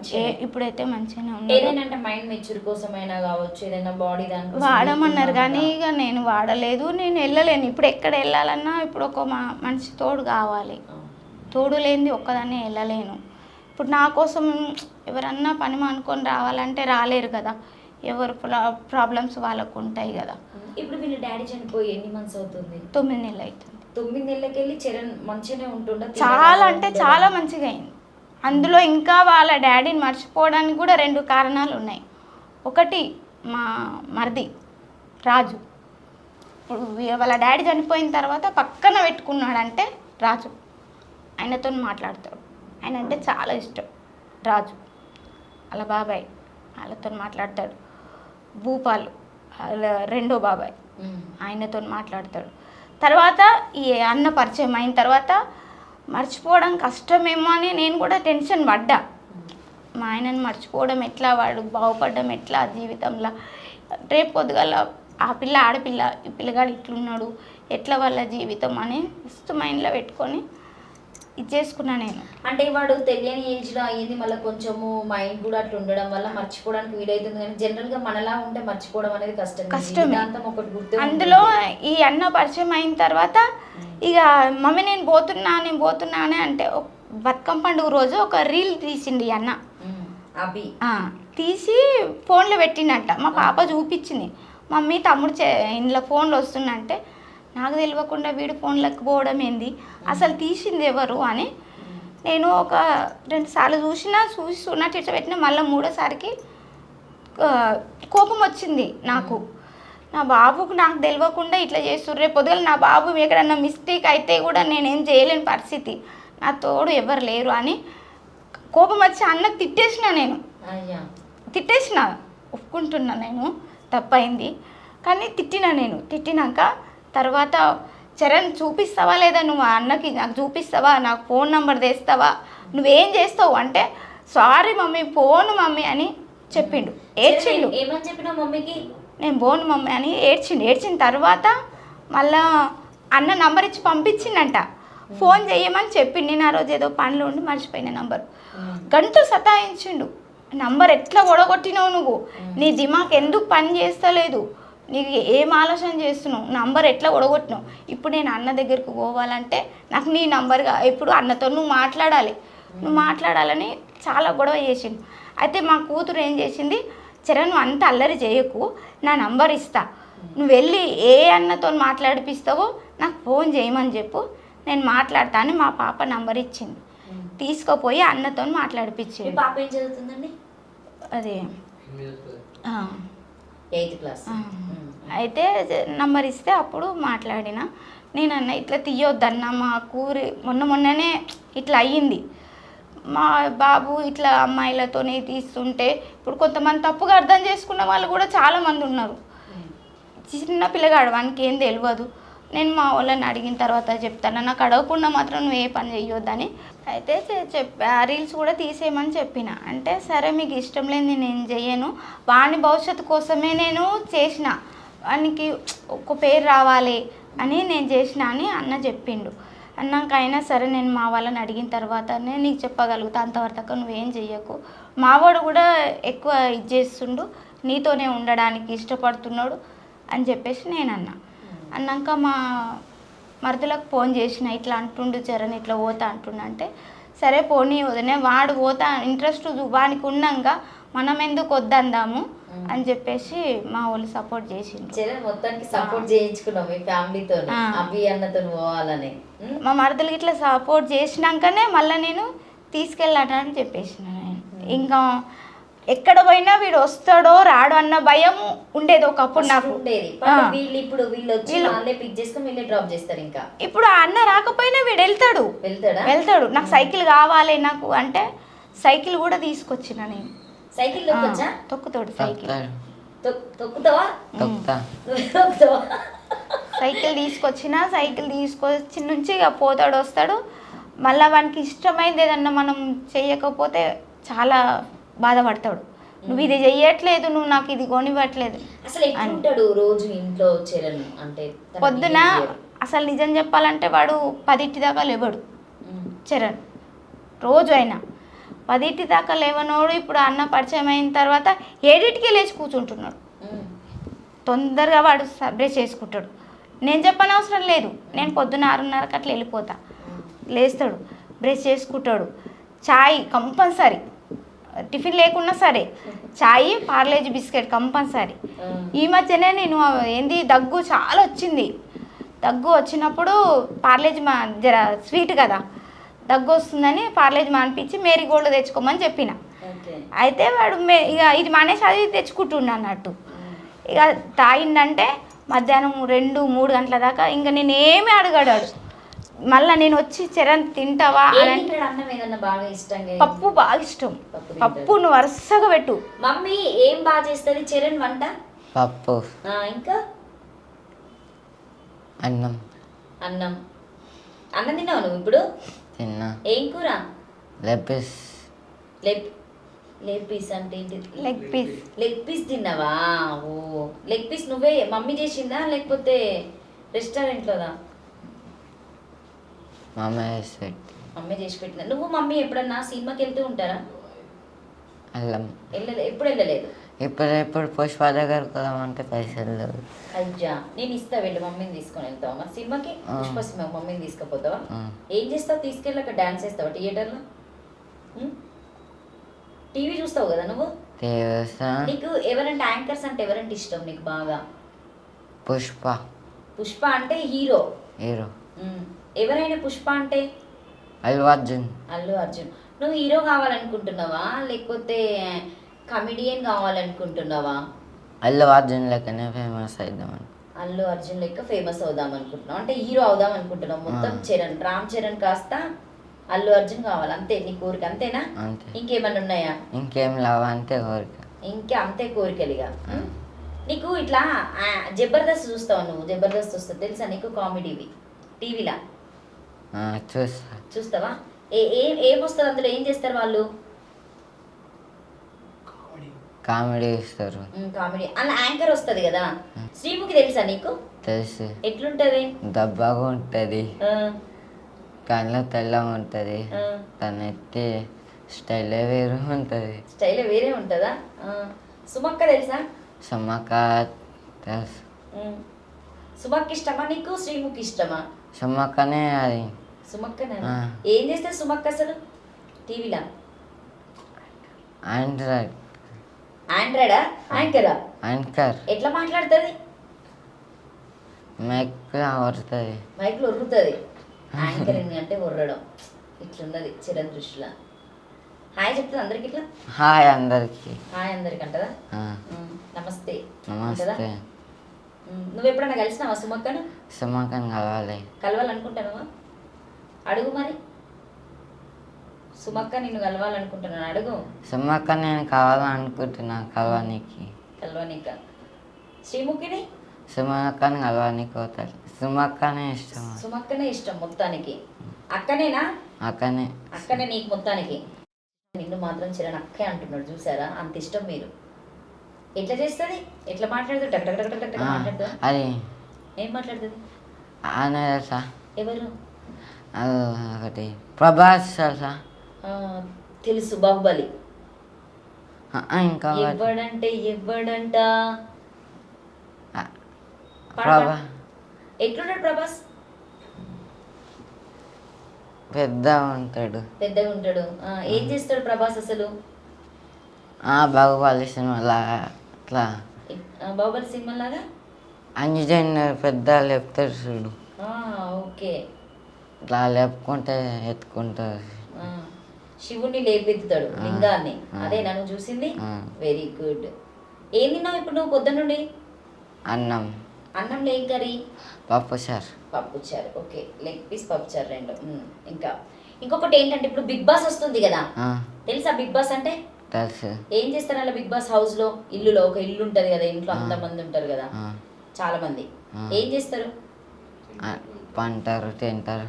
ఇప్పుడైతే మంచిగానే ఉంది. ఏదైనా మైండ్ మెచ్యూర్ కోసమైనా కావచ్చు, ఏదైనా బాడీ దానికి వాడమన్నారు కానీ ఇక నేను వాడలేదు, నేను వెళ్ళలేను. ఇప్పుడు ఎక్కడ వెళ్ళాలన్నా ఇప్పుడు ఒక మనిషి తోడు కావాలి, తోడు లేనిది ఒక్కదాన్నే వెళ్ళలేను. ఇప్పుడు నా కోసం ఎవరన్నా పని మానుకొని రావాలంటే రాలేరు కదా, ఎవరు ప్రాబ్లమ్స్ వాళ్ళకు ఉంటాయి కదా. ఇప్పుడు వీళ్ళ డాడీ చనిపోయి ఎన్ని మంత్స్ అవుతుంది? 9 నెలలు అవుతుంది. 9 నెలలకి వెళ్ళి చరణ్ మంచిగానే ఉంటుండ? చాలా అంటే చాలా మంచిగా అయింది, అందులో ఇంకా వాళ్ళ డాడీని మర్చిపోవడానికి కూడా 2 కారణాలు ఉన్నాయి. ఒకటి మా మరిది రాజు, ఇప్పుడు వాళ్ళ డాడీ చనిపోయిన తర్వాత పక్కన పెట్టుకున్నాడంటే రాజు, ఆయనతో మాట్లాడతాడు. ఆయన అంటే చాలా ఇష్టం రాజు. వాళ్ళ బాబాయ్ వాళ్ళతో మాట్లాడతాడు. భూపాలు వాళ్ళ రెండో బాబాయ్ ఆయనతో మాట్లాడతాడు. తర్వాత ఈ అన్న పరిచయం అయిన తర్వాత మర్చిపోవడం కష్టమేమో అని నేను కూడా టెన్షన్ పడ్డా. మా ఆయనను మర్చిపోవడం ఎట్లా, వాడు బాగుపడడం ఎట్లా జీవితంలో, రేపు పొద్దుగల ఆ పిల్ల ఆడపిల్ల, ఈ పిల్లగాడు ఇట్లున్నాడు ఎట్లా వాళ్ళ జీవితం అని ఫస్ట్ మైండ్లో పెట్టుకొని ఇది చేసుకున్నా నేను. అంటే వాడు తెలియని ఏజ్లో అయ్యింది, మళ్ళీ కొంచెము మైండ్ కూడా అట్లా ఉండడం వల్ల మర్చిపోవడానికి వీలవుతుంది. కానీ జనరల్గా మనలా ఉంటే మర్చిపోవడం అనేది కష్టమే. ఒకటి గుర్తు. అందులో ఈ అన్న పరిచయం అయిన తర్వాత ఇక మమ్మీ నేను పోతున్నా అని అంటే బతుకమ్మ పండుగ రోజు ఒక రీల్ తీసిండి అన్న, అభి తీసి ఫోన్లో పెట్టిండంట. మా పాప చూపించింది, మమ్మీ తమ్ముడు ఇంట్లో ఫోన్లో వస్తుందంటే నాకు తెలియకుండా వీడు ఫోన్లోకి పోవడం ఏంది, అసలు తీసింది ఎవరు అని నేను ఒక 2 సార్లు చూసి ఉన్నట్టు ఇట్లా పెట్టిన. మళ్ళీ 3వ సారికి కోపం వచ్చింది నాకు. నా బాబుకు నాకు తెలియకుండా ఇట్లా చేస్తుర్రు, రేపు పొద్దుగల నా బాబు ఎక్కడన్నా మిస్టేక్ అయితే కూడా నేనేం చేయలేని పరిస్థితి, నా తోడు ఎవరు లేరు అని కోపం వచ్చి అన్నకు తిట్టేసిన. నేను తిట్టేసిన, ఒప్పుకుంటున్నా నేను తప్పైంది, కానీ తిట్టినాక తర్వాత చరణ్ చూపిస్తావా లేదా, నువ్వు అన్నకి నాకు చూపిస్తావా, నాకు ఫోన్ నెంబర్ తెస్తావా, నువ్వేం చేస్తావు అంటే సారీ మమ్మీ పోను మమ్మీ అని చెప్పిండు. ఏడ్చిండు. ఏమని చెప్పినావు మమ్మీకి? నేను పోను మమ్మీ అని ఏడ్చిన తర్వాత మళ్ళా అన్న నంబర్ ఇచ్చి పంపించిండంట. ఫోన్ చేయమని చెప్పిండు. నేను ఆ రోజు ఏదో పనిలో ఉండి మర్చిపోయిన నంబర్. గంట సతాయించిండు. నంబర్ ఎట్లా ఒడగొట్టినావు నువ్వు, నీ దిమాగ్ ఎందుకు పని చేస్తలేదు, నీకు ఏం ఆలోచన చేస్తున్నావు, నంబర్ ఎట్లా ఒడగొట్టినావు, ఇప్పుడు నేను అన్న దగ్గరికి పోవాలంటే నాకు నీ నంబర్గా ఇప్పుడు అన్నతో నువ్వు మాట్లాడాలని చాలా గొడవ చేసిండు. అయితే మా కూతురు ఏం చేసింది, చరణ్ నువ్వు అంత అల్లరి చేయకు, నా నంబర్ ఇస్తా, నువ్వు వెళ్ళి ఏ అన్నతో మాట్లాడిపిస్తావో నాకు ఫోన్ చేయమని చెప్పు, నేను మాట్లాడతా అని మా పాప నంబర్ ఇచ్చింది. తీసుకుపోయి అన్నతో మాట్లాడిపించింది. పాప ఏం చదువుతుందండి? అదే 8th క్లాస్. అయితే నంబర్ ఇస్తే అప్పుడు మాట్లాడిన. నేను అన్న ఇట్లా తీయొద్దన్న, మా మొన్ననే ఇట్లా అయ్యింది, మా బాబు ఇట్లా అమ్మాయిలతోనే తీస్తుంటే ఇప్పుడు కొంతమంది తప్పుగా అర్థం చేసుకున్న వాళ్ళు కూడా చాలామంది ఉన్నారు. చిన్న పిల్లగాడు వానికి ఏం తెలియదు, నేను మా వాళ్ళని అడిగిన తర్వాత చెప్తాను, నాకు అడగకుండా మాత్రం నువ్వు ఏ పని చేయొద్దని. అయితే రీల్స్ కూడా తీసేయమని చెప్పిన. అంటే సరే మీకు ఇష్టం లేని నేను చెయ్యను, వాని భవిష్యత్తు కోసమే నేను చేసిన, వానికి ఒక పేరు రావాలి అని నేను చేసిన అని అన్న చెప్పిండు. అన్నాక అయినా సరే నేను మా వాళ్ళని అడిగిన తర్వాతనే నీకు చెప్పగలుగుతా, అంతవరకు నువ్వేం చెయ్యకు, మావాడు కూడా ఎక్కువ ఇది చేస్తుండు, నీతోనే ఉండడానికి ఇష్టపడుతున్నాడు అని చెప్పేసి నేను అన్నాక మా మరదలకు ఫోన్ చేసిన, ఇట్లా అంటుండు చరణ్ ఇట్లా పోతా అంటుండ అంటే సరే పోనీ వదినే, వాడు పోతా ఇంట్రెస్ట్ వానికి ఉన్నాక మనం ఎందుకు వద్దందాము అని చెప్పేసి మా వాళ్ళు సపోర్ట్ చేసిండు. చరణ్ మొత్తానికి సపోర్ట్ చేయించుకున్నాం మీ ఫ్యామిలీతో, అభి అన్నతో పోవాలని. మా మరదలకి ఇట్లా సపోర్ట్ చేసినాకనే మళ్ళీ నేను తీసుకెళ్ళాటని చెప్పేసిన. ఇంకా ఎక్కడ పోయినా వీడు వస్తాడో రాడో అన్న భయం ఉండేది ఒకప్పుడు నాకు. ఇప్పుడు ఆ అన్న రాకపోయినా వీడు వెళ్తాడు. నాకు సైకిల్ కావాలి నాకు అంటే సైకిల్ కూడా తీసుకొచ్చిన నేను. Cycle తొక్కుతాడు cycle. సైకిల్ తీసుకొచ్చి నుంచి ఇక పోతాడు వస్తాడు. మళ్ళీ వానికి ఇష్టమైంది ఏదన్నా మనం చేయకపోతే చాలా బాధపడతాడు, నువ్వు ఇది చెయ్యట్లేదు, నువ్వు నాకు ఇది కొనివ్వట్లేదు. అసలు ఎట్లుంటాడు రోజు ఇంట్లో చరణ్ అంటే? పొద్దున అసలు నిజం చెప్పాలంటే వాడు 10 దాకా లేవడు చరణ్. రోజు అయినా 10 దాకా లేవనోడు ఇప్పుడు అన్న పరిచయం అయిన తర్వాత 7కి లేచి కూర్చుంటున్నాడు. తొందరగా వాడు బ్రష్ చేసుకుంటాడు. నేను చెప్పనవసరం లేదు, నేను పొద్దున 6:30కి అట్లా వెళ్ళిపోతా. లేస్తాడు, బ్రష్ చేసుకుంటాడు, చాయ్ కంపల్సరీ, టిఫిన్ లేకున్నా సరే చాయ్ పార్లేజీ బిస్కెట్ కంపల్సరీ. ఈ మధ్యనే నేను దగ్గు చాలా వచ్చింది. దగ్గు వచ్చినప్పుడు పార్లేజీ జర స్వీట్ కదా, దగ్గు వస్తుందని పార్లేజ్ మానిపించి మేరీ గోల్డ్ తెచ్చుకోమని చెప్పిన. ఓకే. అయితే వాడు ఇక ఇది మానేసి అది తెచ్చుకుంటుండ అన్నట్టు. ఇక తాగిండంటే మధ్యాహ్నం 2-3 గంటల దాకా ఇంకా నేను ఏమీ అడగడాడు. మళ్ళీ నేను వచ్చి చరణ్ తింటావా అని అంటే అన్నం ఏదన్నా బాగా ఇష్టంగా? పప్పు బాగా ఇష్టం. పప్పు నువ్వు వరుసగా పెట్టు. మమ్మీ ఏం బాగా చేస్తుంది చరణ్ వంట? పప్పు, ఇంకా అన్నం. అన్నం అన్నం తిన్నావు నువ్వు ఇప్పుడు? తిన్నా. ఏం కూర? లెగ్ పీస్ అంటే ఏంటి? Leg piece. లెగ్ పీస్ తిన్నావా? ఓ, లెగ్ పీస్ నువ్వే మమ్మీ చేసిందా లేకపోతే రెస్టారెంట్లోదా? మమ్మీ వేసి పెట్టి. మమ్మీ చేసి పెట్టిందా? నువ్వు మమ్మీ ఎప్పుడన్నా సినిమాకి వెళ్తూ ఉంటారా? అల్లం. ఎప్పుడు వెళ్ళలేదు? ఇప్పుడు పుష్ప దగ్గరకు పోదామంటే పైసలు లేవు. అయ్యా, నేను ఇస్తా, వెళ్ళి మమ్మీని తీసుకొని వెళ్తావా మరి సినిమాకి? పుష్ప సినిమా మమ్మీని తీసుకుపోతావా? ఏం చేస్తావు తీసుకెళ్ళాక? డాన్స్ చేస్తావా థియేటర్లో? టీవీ చూస్తావు కదా నువ్వు? నీకు ఎవరంటే యాంకర్స్ అంటే ఎవరంటే ఇష్టం నీకు బాగా? పుష్ప. పుష్ప అంటే హీరో. హీరో ఎవరైనా పుష్ప అంటే? అల్లు అర్జున్. అల్లు అర్జున్. నువ్వు హీరో కావాలనుకుంటున్నావా లేకపోతే కమెడియన్ కావాలనుకుంటున్నావా? అల్లు అర్జున్ లెక్కనే ఫేమస్ అవుదామని. అల్లు అర్జున్ లెక్క ఫేమస్ అవుదాం అనుకుంటున్నావు అంటే హీరో అవుదాం అనుకుంటున్నావు. మొత్తం చరణ్, రామ్ చరణ్ కాస్త అల్లు అర్జున్ కావాలి అంతే నీ కోరిక, అంతేనా? అంతే. ఇంకేమన్నా ఉన్నాయా? ఇంకేం లావా అంతే కోరిక. ఇంకా అంతే కోరికలుగా. నీకు ఇట్లా జబర్దస్త్ చూస్తావు నువ్వు? జబర్దస్త్ చూస్తావు తెలుసా నీకు? కామెడీవి టీవీలా చూస్తావా? ఏం వస్తుంది అందులో? ఏం చేస్తారు వాళ్ళు? కామెడీ ఇస్తారు. కామెడీ. అలా యాంకర్ వస్తుంది కదా, శ్రీముఖి తెలుసా నీకు? తెలుసు. ఎట్లుంటది? దబ్బగా ఉంటది, కళ్ళ తెల్లగా ఉంటది, తన ఎత్తే స్టైలే వేరు ఉంటది. స్టైల్ వేరే ఉంటుందా? సుమక్క తెలుసా? సుమక్క తెలుసు. సుమక్క ఇష్టమా నీకు? శ్రీముఖి ఇష్టమా? సుమక్కనే. అది సుమక్కనే. ఏం చేస్తే సుమక్క అసలు టీవీలా? ఆండ్రాయిడ్. ఆండ్రాయిడా? యాంకరా? యాంకర్. ఎట్లా మాట్లాడుతుంది? మైక్లో వరుతుంది. మైక్లో ఒర్రుతుంది. యాంకరింగ్ అంటే ఒర్రడం. ఇట్లున్నది చరణ్ దృష్టిలో. హాయ్ చెప్తుంది అందరికి. ఇట్లా హాయ్ అందరికి. హాయ్ అందరికి అంటదా? నమస్తే. నమస్తే. నువ్వు ఎప్పుడన్నా కలిసినావా సుమక్కను? సుమక్కను కలవాలనుకుంటావా? అడుగు మరి. సుమక్క నిన్ను కలవాలనుకుంటున్నాను, అడుగు. సుమక్క నేను కావాలనుకుంటున్నా కలవానికి. కలవానిక. శ్రీముఖిని? సుమక్కని కలవానికి పోతారు. సుమక్కనే ఇష్టం. సుమక్కనే ఇష్టం మొత్తానికి. అక్కనేనా? అక్కనే. అక్కనే నీకు మొత్తానికి. నిన్ను మాత్రం చరణ్ అక్కే అంటున్నాడు చూసారా? అంత ఇష్టం మీరు. ఎట్లా చేస్తుంది? ఎట్లా మాట్లాడుతుంది? టక్ టక్ టక్ టక్ మాట్లాడుతుంది. అది ఏం మాట్లాడుతుంది? ఆయన తెలుసా? ఎవరు? ఒకటి ప్రభాస్ తెలుసా? తెలుసు, బాహుబలి. ఇంకా ఎవడంటే ఎవడంట? ఎట్లుంటాడు ప్రభాస్? పెద్దగా ఉంటాడు. పెద్దగా ఉంటాడు. ఏం చేస్తాడు ప్రభాస్ అసలు? బాహుబలి సినిమా అట్లా. బాహుబలి సినిమా లాగా అంజనేయుడు పెద్ద లేపుతాడు చూడు. ఓకే. ఇట్లా లేపుకుంటే ఎత్తుకుంటారు. శివుణ్ణి లేపెత్తుతాడు, లింగాన్ని. అదే నన్ను చూసింది. Very good. ఏం తిన్నావు ఇప్పుడు నువ్వు పొద్దున్న నుండి? అన్నం. అన్నంలో ఏం కర్రీ? పప్పుచారు. పప్పుచారు. ఓకే. లెగ్ పీస్, పప్పుచారు రెండు. ఇంకా ఇంకొకటి ఏంటంటే ఇప్పుడు బిగ్ బాస్ వస్తుంది కదా, తెలుసా బిగ్ బాస్ అంటే? తెలుసు. ఏం చేస్తారు అలా బిగ్ బాస్ హౌస్ లో? ఇల్లులో ఒక ఇల్లు ఉంటది కదా, ఇంట్లో అంతమంది ఉంటారు కదా చాలా మంది. ఏం చేస్తారు? పంటారు, తింటారు.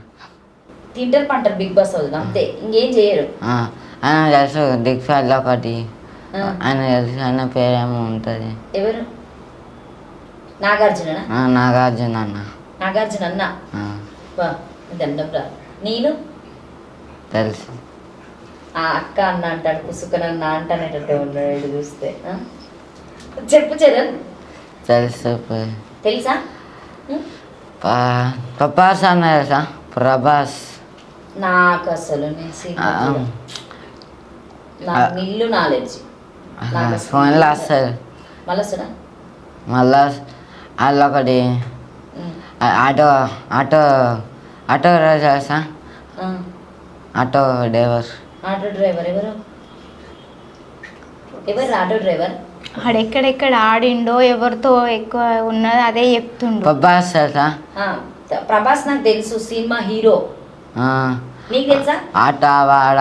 తింటారు, పంటారు బిగ్ బాస్ హౌస్ అంతే, ఇంకేం చేయరు. ఆయన తెలుసు దిగ్ఫాల్ ఒకటి. ఆయన తెలుసు, ఆయన పేరేమో ఉంటుంది. ఎవరు? నాగార్జున. నాగార్జున అన్న. నాగార్జున అన్న. దండం రా. నేను తెలుసు. అక్క అన్న అంటాడు, కుసుకనన్న అంటానేటట్టు ఉన్నాడు చూస్తే. చెప్పు చరణ్. తెలుసు. తెలుసా? ప్రభాస్ అన్న తెలుసా? ప్రభాస్. నాకు అసలు నాకు నిల్లు నాలెడ్జ్. ఫోన్లో వస్తుంది మళ్ళా మళ్ళా. వాళ్ళు ఒకటి ఆటో ఆటో ఆటో తెలుసా? Auto driver. ఆటో డ్రైవర్ ఎవరు ఆటో డ్రైవర్? ఆడెక్కడెక్కడ ఆడిండో ఎవరితో ఎక్కువ ఉన్నదో అదే చెప్తుండు. ప్రభాస్ సార్. ప్రభాస్ నాకు తెలుసు, సినిమా హీరో. నీకు తెలుసా? ఆటవాడ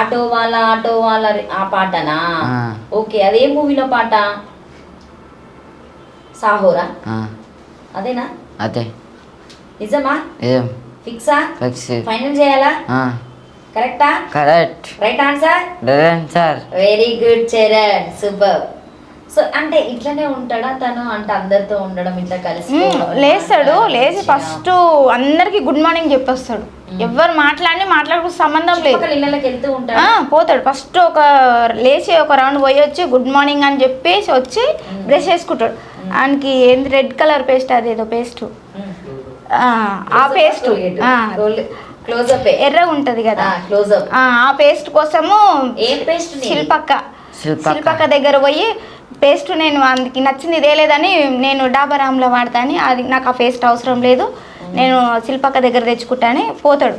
ఆటో వాళ్ళ ఆ పాటనా? ఓకే, అదే మూవీలో పాట? సాహోరా? అదేనా? అదే. నిజమా? ఏం ఫిక్సా? ఫిక్స్. ఫైనల్ చేయాలా? కరెక్టా? Correct. Right answer. Sir. Very good Charan, super. So అంటే ఇట్లనే ఉంటాడా తను? అంటే అందరితో ఉండడం ఇట్లా కలిసి లేస్తాడు, లేచి ఫస్ట్ అందరికి గుడ్ మార్నింగ్ చెప్పొస్తాడు. ఎవరు మాట్లాడుకు సంబంధం లేదు, ఇళ్ళకి వెళ్తూ ఉంటాడు. పోతాడు ఫస్ట్ ఒక లేచి ఒక రౌండ్ పోయి వచ్చి గుడ్ మార్నింగ్ అని చెప్పేసి వచ్చి బ్రష్ చేసుకుంటాడు. ఆయనకి ఏంది రెడ్ కలర్ పేస్ట్, అదేదో పేస్ట్, ఆ పేస్ట్ క్లోజప్ ఎర్రగా ఉంటది కదా, క్లోజప్. ఆ పేస్ట్ కోసము ఏం పేస్ట్? శిల్పక్క దగ్గర పోయి పేస్ట్ నేను అందుకు నచ్చింది ఇదే లేదని నేను డాబర్ ఆమ్లా వాడతాను, అది నాకు ఆ పేస్ట్ అవసరం లేదు, నేను శిల్పక్క దగ్గర తెచ్చుకుంటాను. పోతాడు,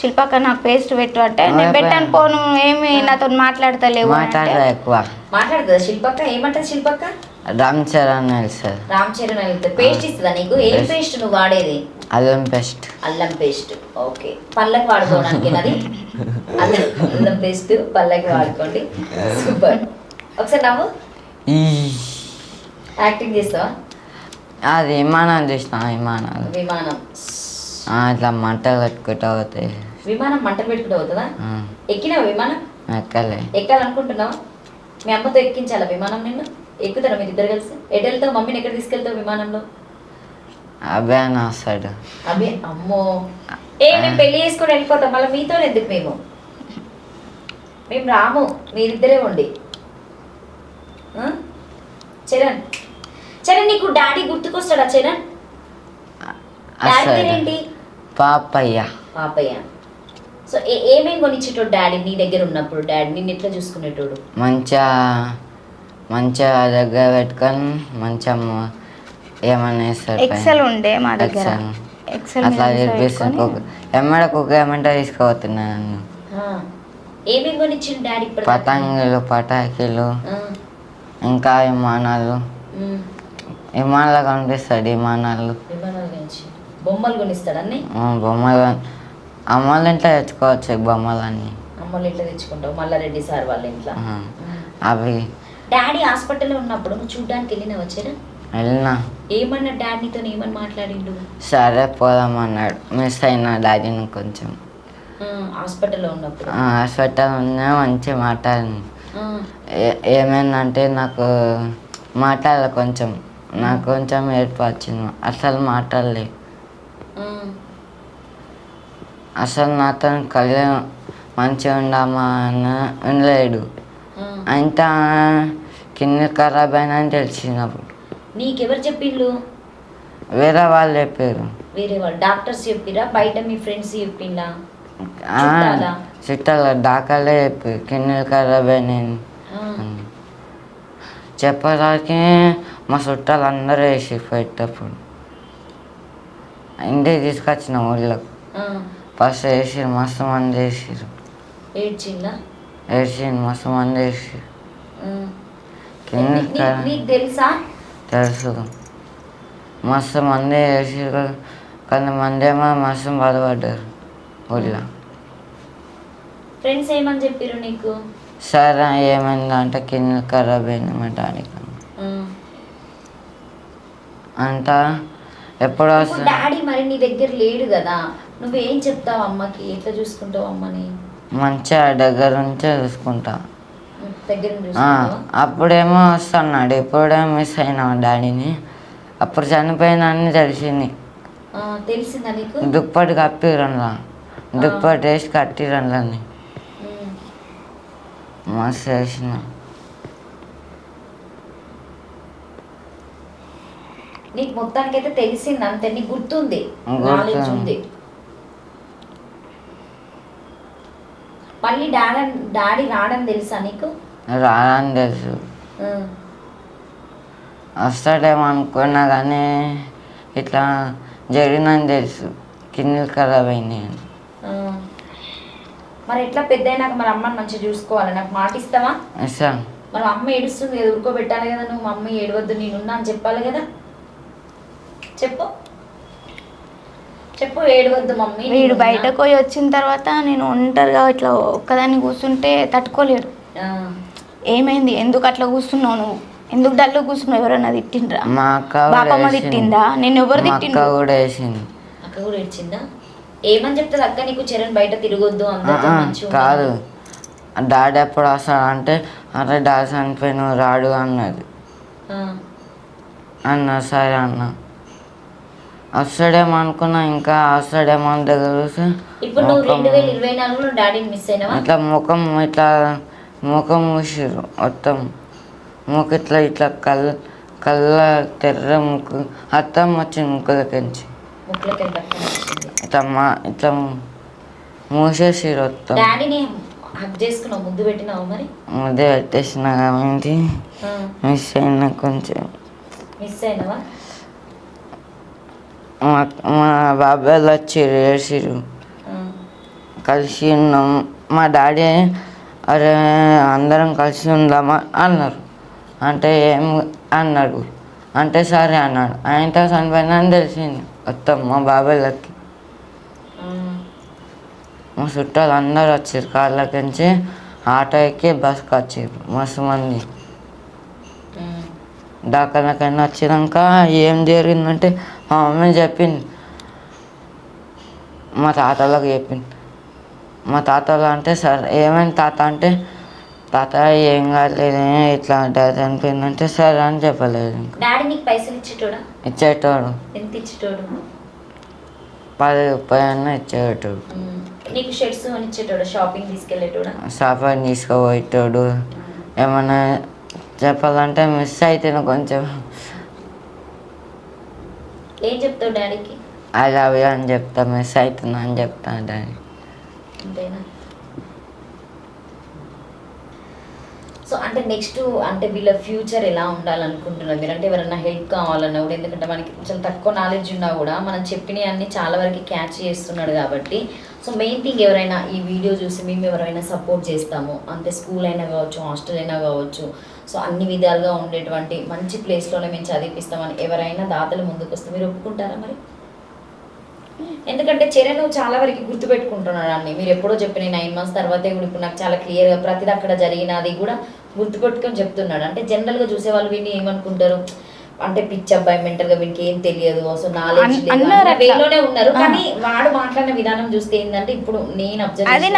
శిల్పక్క నాకు పేస్ట్ పెట్టు అంటే నేను పెట్టాను పోను, ఏమి నాతో మాట్లాడతలేవు. మాట్లాడుతుందా శిల్పక్క? ఏమంటది శిల్పక్క? రామ్ చరణ్ పేస్ట్ ఇస్తుందా నీకు? ఏం పేస్ట్ నువ్వు వాడేది? అల్లం పేస్ట్. అల్లం పేస్ట్, ఓకే. పళ్ళకి వాడుకోవడానికి అది అల్లం పేస్ట్ పళ్ళకి వాడుకోండి. సూపర్. ఒకసారి నవ్వు, యాక్టింగ్ చేస్తావా? అది విమానం చూసిన, విమానం ఇట్లా మంట పెట్టుకుంటా అవుతాయి. విమానం మంట పెట్టుకుంటూ అవుతుందా? ఎక్కినావా విమానం? ఎక్కాలనుకుంటున్నావా? మీ అమ్మతో ఎక్కించాలా విమానం? నిన్ను ఎక్కుతారా మీరు ఇద్దరు కలిసి? ఎటు వెళ్తావు? మమ్మీని ఎక్కడ తీసుకెళ్తావు విమానంలో? అబ్బాయి అని వస్తాడు. అబ్బే అమ్మో, మేము పెళ్లి చేసుకొని వెళ్ళిపోతాం, మళ్ళీ మీతో ఎందుకు? మేము రాము, మీరిద్దరే ఉండి. చరణ్ నీకు డాడీ గుర్తుకొస్తాడా? చరణ్ డాడీ పేరేంటి? పాపయ్య. సో ఏమేమి కొనిచ్చేటోడు డాడీ నీ దగ్గర ఉన్నప్పుడు? డాడీ నిన్ను ఎట్లా చూసుకునేటోడు? మంచిగా దగ్గర పెట్టుకొని మంచిగా ఏమన్నా వేస్తాడు. ఎక్సెల్ ఉండే మా దగ్గర, అట్లా చెప్పేసి ఎమ్మడ కుక్క ఏమంటే తీసుకుపోతున్నా నన్ను. ఏమేమి కొనిచ్చిండు డాడీ? పతంగులు, పటాకీలు, ఇంకా విమానాలు కనిపిస్తాడు. విమానాలు బొమ్మలు కొనిస్తాడు అన్ని. బొమ్మలు అమ్మల ఇంట్లో తెచ్చుకోవచ్చు, బొమ్మలన్నీ అమ్మల ఇంట్లో తెచ్చుకుంటావు. మల్లారెడ్డి సార్ వాళ్ళ ఇంట్లో అవి. డాడీ హాస్పిటల్లో ఉన్నప్పుడు నువ్వు చూడ్డానికి వెళ్ళినావా? చరణ్ వెళ్ళినా. ఏమన్నా డాడీతో ఏమని మాట్లాడిండు? సరే పోదామన్నాడు. మిస్ అయినా డాడీని కొంచెం. హాస్పిటల్లో ఉన్నప్పుడు? హాస్పిటల్ ఉన్నా మంచిగా మాట్లాడింది. ఏమైందంటే నాకు మాట్లాడాలి కొంచెం, నాకు కొంచెం ఏడుపు వచ్చింది. అసలు మాట్లాడలే, అసలు నాతో కలిసి మంచిగా ఉండమా అని ఉండలేడు. అంతా కింద ఖరాబ్ అయినా అని తెలిసినప్పుడు. నీకెవరు చెప్పిండు? వేరే వాళ్ళు చెప్పారు. వేరే వాళ్ళు డాక్టర్స్ చెప్పిరా? బయట మీ ఫ్రెండ్స్ చెప్పిండా? చుట్టాల డాక్టర్లే చెప్పారు కింద ఖరాబ్ అయినాయి చెప్పడానికి. మా చుట్టాలు అందరూ వేసి పెట్టేటప్పుడు ఇంటికి తీసుకొచ్చిన ఊళ్ళకు ఫస్ట్ వేసి మస్తు మంది వేసారు. ఏడ్చింది మస్తు మంది వేసి. తెలుసా? తెలుసు, మస్తు మంది వేసారు. కొంతమంది ఏమో మస్తు బాధపడ్డారు ఊళ్ళో. ఫ్రెండ్స్ ఏమని చెప్పారు నీకు? సరే ఏమైందంటే కింద ఖరాబ్ అయింది మా డాడీకి అంతా. ఎప్పుడు వస్తుంది డాడీ? మరి నీ దగ్గర లేడు కదా, నువ్వేం చెప్తావు అమ్మకి? ఎట్లా చూసుకుంటావు అమ్మని? మంచిగా దగ్గర నుంచే చూసుకుంటా. దగ్గర అప్పుడేమో వస్తున్నాడు, ఇప్పుడేమో మిస్ అయినా డాడీని. అప్పుడు చనిపోయిందని తెలిసింది. తెలిసిందా నీకు? దుప్పటి కప్పిరంలా, దుప్పటి వేసి కట్టిరంలని మస్తు వేసిన. నీకు మొత్తానికైతే తెలిసింది అంతే, నీకు గుర్తుంది, నాలెడ్జ్ ఉంది. మళ్ళీ డాడీ రాడని తెలుసా నీకు? రాడని తెలుసు, వస్తాడేమో అనుకున్నా కానీ ఇట్లా జరిగిందని తెలుసు. కింద ఖరాబ్ అయింది అని. మరి ఎట్లా పెద్ద అయినాక మరి అమ్మని మంచిగా చూసుకోవాలి, నాకు మాట ఇస్తావా? ఇస్తా. మరి అమ్మ ఏడుస్తుంది కదా, ఊరుకోబెట్టాలి కదా, నువ్వు మమ్మీ ఏడవద్దు నేనున్నా అని చెప్పాలి కదా. చెప్పు చెప్పు, ఏడవద్దు మమ్మీ. వీడు బయటకు పోయి వచ్చిన తర్వాత నేను ఒంటరిగా ఇట్లా ఒక్కదాన్ని కూర్చుంటే తట్టుకోలేడు. ఏమైంది, ఎందుకు అట్లా కూర్చున్నావు, నువ్వు ఎందుకు డల్లు కూర్చున్నావు, ఎవరన్నా తిట్టిండ్రా? మా అక్క బాపమ్మ తిట్టిందా? నేను ఎవరు తిట్టిండ్రు? అక్క కూడా వేసింది. అక్క కూడా ఏడ్చిందా? ఏమని చెప్తుంది అక్క నీకు? చరణ్ బయట తిరగొద్దు అందరితో మంచిగా కాదు, డాడీ ఎప్పుడు వస్తాడు అంటే అరే డాడీ చనిపోయిన రాడు అన్నది. అన్న సరే అన్న, వస్తాడేమో అనుకున్నా, ఇంకా వస్తాడేమో అని దగ్గర చూస్తే ఇప్పుడు నువ్వు 2024లో డాడీని మిస్ అయినావా? ఇట్లా ముఖం మూసిరు మొత్తం, ముఖం ఇట్లా ఇట్లా కళ్ళ తెర్ర ముక్కు అత్తం వచ్చింది ముక్కులకించి ఇట్లా మూసేసిరు మొత్తం. డాడీని హగ్ చేసుకున్నావు, ముద్దు పెట్టినావు? మరి ముద్దే పెట్టేసిన కాబట్టి మిస్ అయినా కొంచెం. మిస్ అయినావా? మా బాబాయ్ వచ్చిర్రు, ఏడ్చిర్రు, కలిసి ఉన్నాం. మా డాడీ అరే అందరం కలిసి ఉందామా అన్నారు. అంటే ఏం అన్నాడు అంటే సరే అన్నాడు. ఆయనతో చనిపోయినా అని తెలిసింది మొత్తం మా బాబాయ్లకి. మా చుట్టాలు అందరు వచ్చారు, కార్లకించి ఆటో ఎక్కి బస్కి వచ్చారు మస్తు మంది. డాక్టర్లకైనా వచ్చినాక ఏం జరిగిందంటే మా మమ్మీ చెప్పింది, మా తాతలకు చెప్పింది. మా తాతలు అంటే సరే ఏమైంది తాత అంటే తాత ఏం కాలేదు ఇట్లా చనిపోయిందంటే సరే అని చెప్పలేదు. డాడీ నీకు పైసలు ఇచ్చేటోడా? ఇచ్చేటోడు. ఎంత ఇచ్చేటోడు? 10 రూపాయలు ఇచ్చేటోడు. నీకు షర్ట్స్ కొనిచ్చేటోడా? షాపింగ్ తీసుకెళ్ళేటోడా? షాపింగ్ తీసుకుపోయేటోడు. ఏమన్నా చెప్పాలంటే మిస్ అయితే కొంచెం ఏం చెప్తావు డాడీకి? ఐ లవ్ యూ అని చెప్తా, మిస్ అవుతున్నా అని చెప్తా డాడీ. అంతేనా? సో అంటే నెక్స్ట్ అంటే వీళ్ళ ఫ్యూచర్ ఎలా ఉండాలనుకుంటున్నారు మీరు? అంటే ఎవరైనా హెల్ప్ కావాలన్నా కూడా, ఎందుకంటే మనకి కొంచెం తక్కువ నాలెడ్జ్ ఉన్నా కూడా మనం చెప్పినవి అన్నీ చాలా వరకు క్యాచ్ చేస్తున్నాడు కాబట్టి, సో మెయిన్ థింగ్ ఎవరైనా ఈ వీడియో చూసి మేము ఎవరైనా సపోర్ట్ చేస్తాము అంటే స్కూల్ అయినా కావచ్చు, హాస్టల్ అయినా కావచ్చు, సో అన్ని విధాలుగా ఉండేటువంటి మంచి ప్లేస్లోనే మేము చదివిస్తామని ఎవరైనా దాతలు ముందుకు వస్తే మీరు ఒప్పుకుంటారా మరి? ఎందుకంటే చరణ్ చాలా వరకు గుర్తుపెట్టుకుంటున్నాడు అన్ని. మీరు ఎప్పుడో చెప్పిన 9 months తర్వాతే కూడా ఇప్పుడు నాకు చాలా క్లియర్గా ప్రతిదీ అక్కడ జరిగినది కూడా గుర్తుపెట్టుకొని చెప్తున్నాడు. అంటే జనరల్గా చూసేవాళ్ళు వీడిని ఏమనుకుంటారు అంటే పిచ్చి అబ్బాయి, మెంటల్గా వీనికి ఏం తెలియదు, సో నాలెడ్జ్ వేలోనే ఉన్నారు. కానీ వాడు మాట్లాడిన విధానం చూస్తే ఏంటంటే ఇప్పుడు నేను అబ్జర్వ్ అది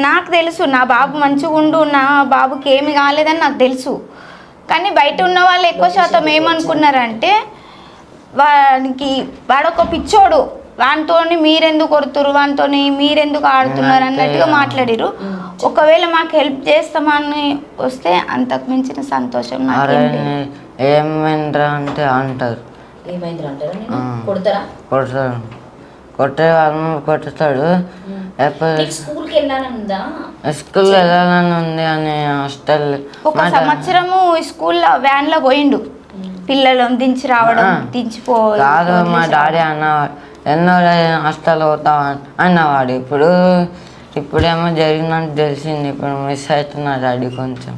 నాకు తెలుసు, నా బాబు మంచిగా ఉండు, నా బాబుకి ఏమి కాలేదని నాకు తెలుసు. కానీ బయట ఉన్న వాళ్ళు ఎక్కువ శాతం ఏమనుకున్నారంటే వాడొక పిచ్చోడు, వానితో మీరెందుకు కొడుతురు, వానితో మీరెందుకు ఆడుతున్నారు అన్నట్టుగా మాట్లాడిరు. ఒకవేళ మాకు హెల్ప్ చేస్తామని వస్తే అంతకు మించిన సంతోషం నాకు. ఏమైందిరా అంటే అంటారు. ఏమైందిరా అంటారు? కొడతారా? కొడతాడు, కొట్టే వాళ్ళని కొట్టుతాడు. స్కూల్కి వెళ్ళాలనుందా? స్కూల్ వెళ్ళాలని ఉంది అని హాస్టల్. ఒక సంవత్సరము స్కూల్లో వ్యాన్లో పోయిండు, పిల్లలు దించి రావడం దించిపో. కాదు మా డాడీ అన్నవాడు ఎన్నో హాస్టల్ పోతావా అన్నవాడు. ఇప్పుడేమో జరిగిందని తెలిసింది, ఇప్పుడు మిస్ అవుతున్నా డాడీ కొంచెం.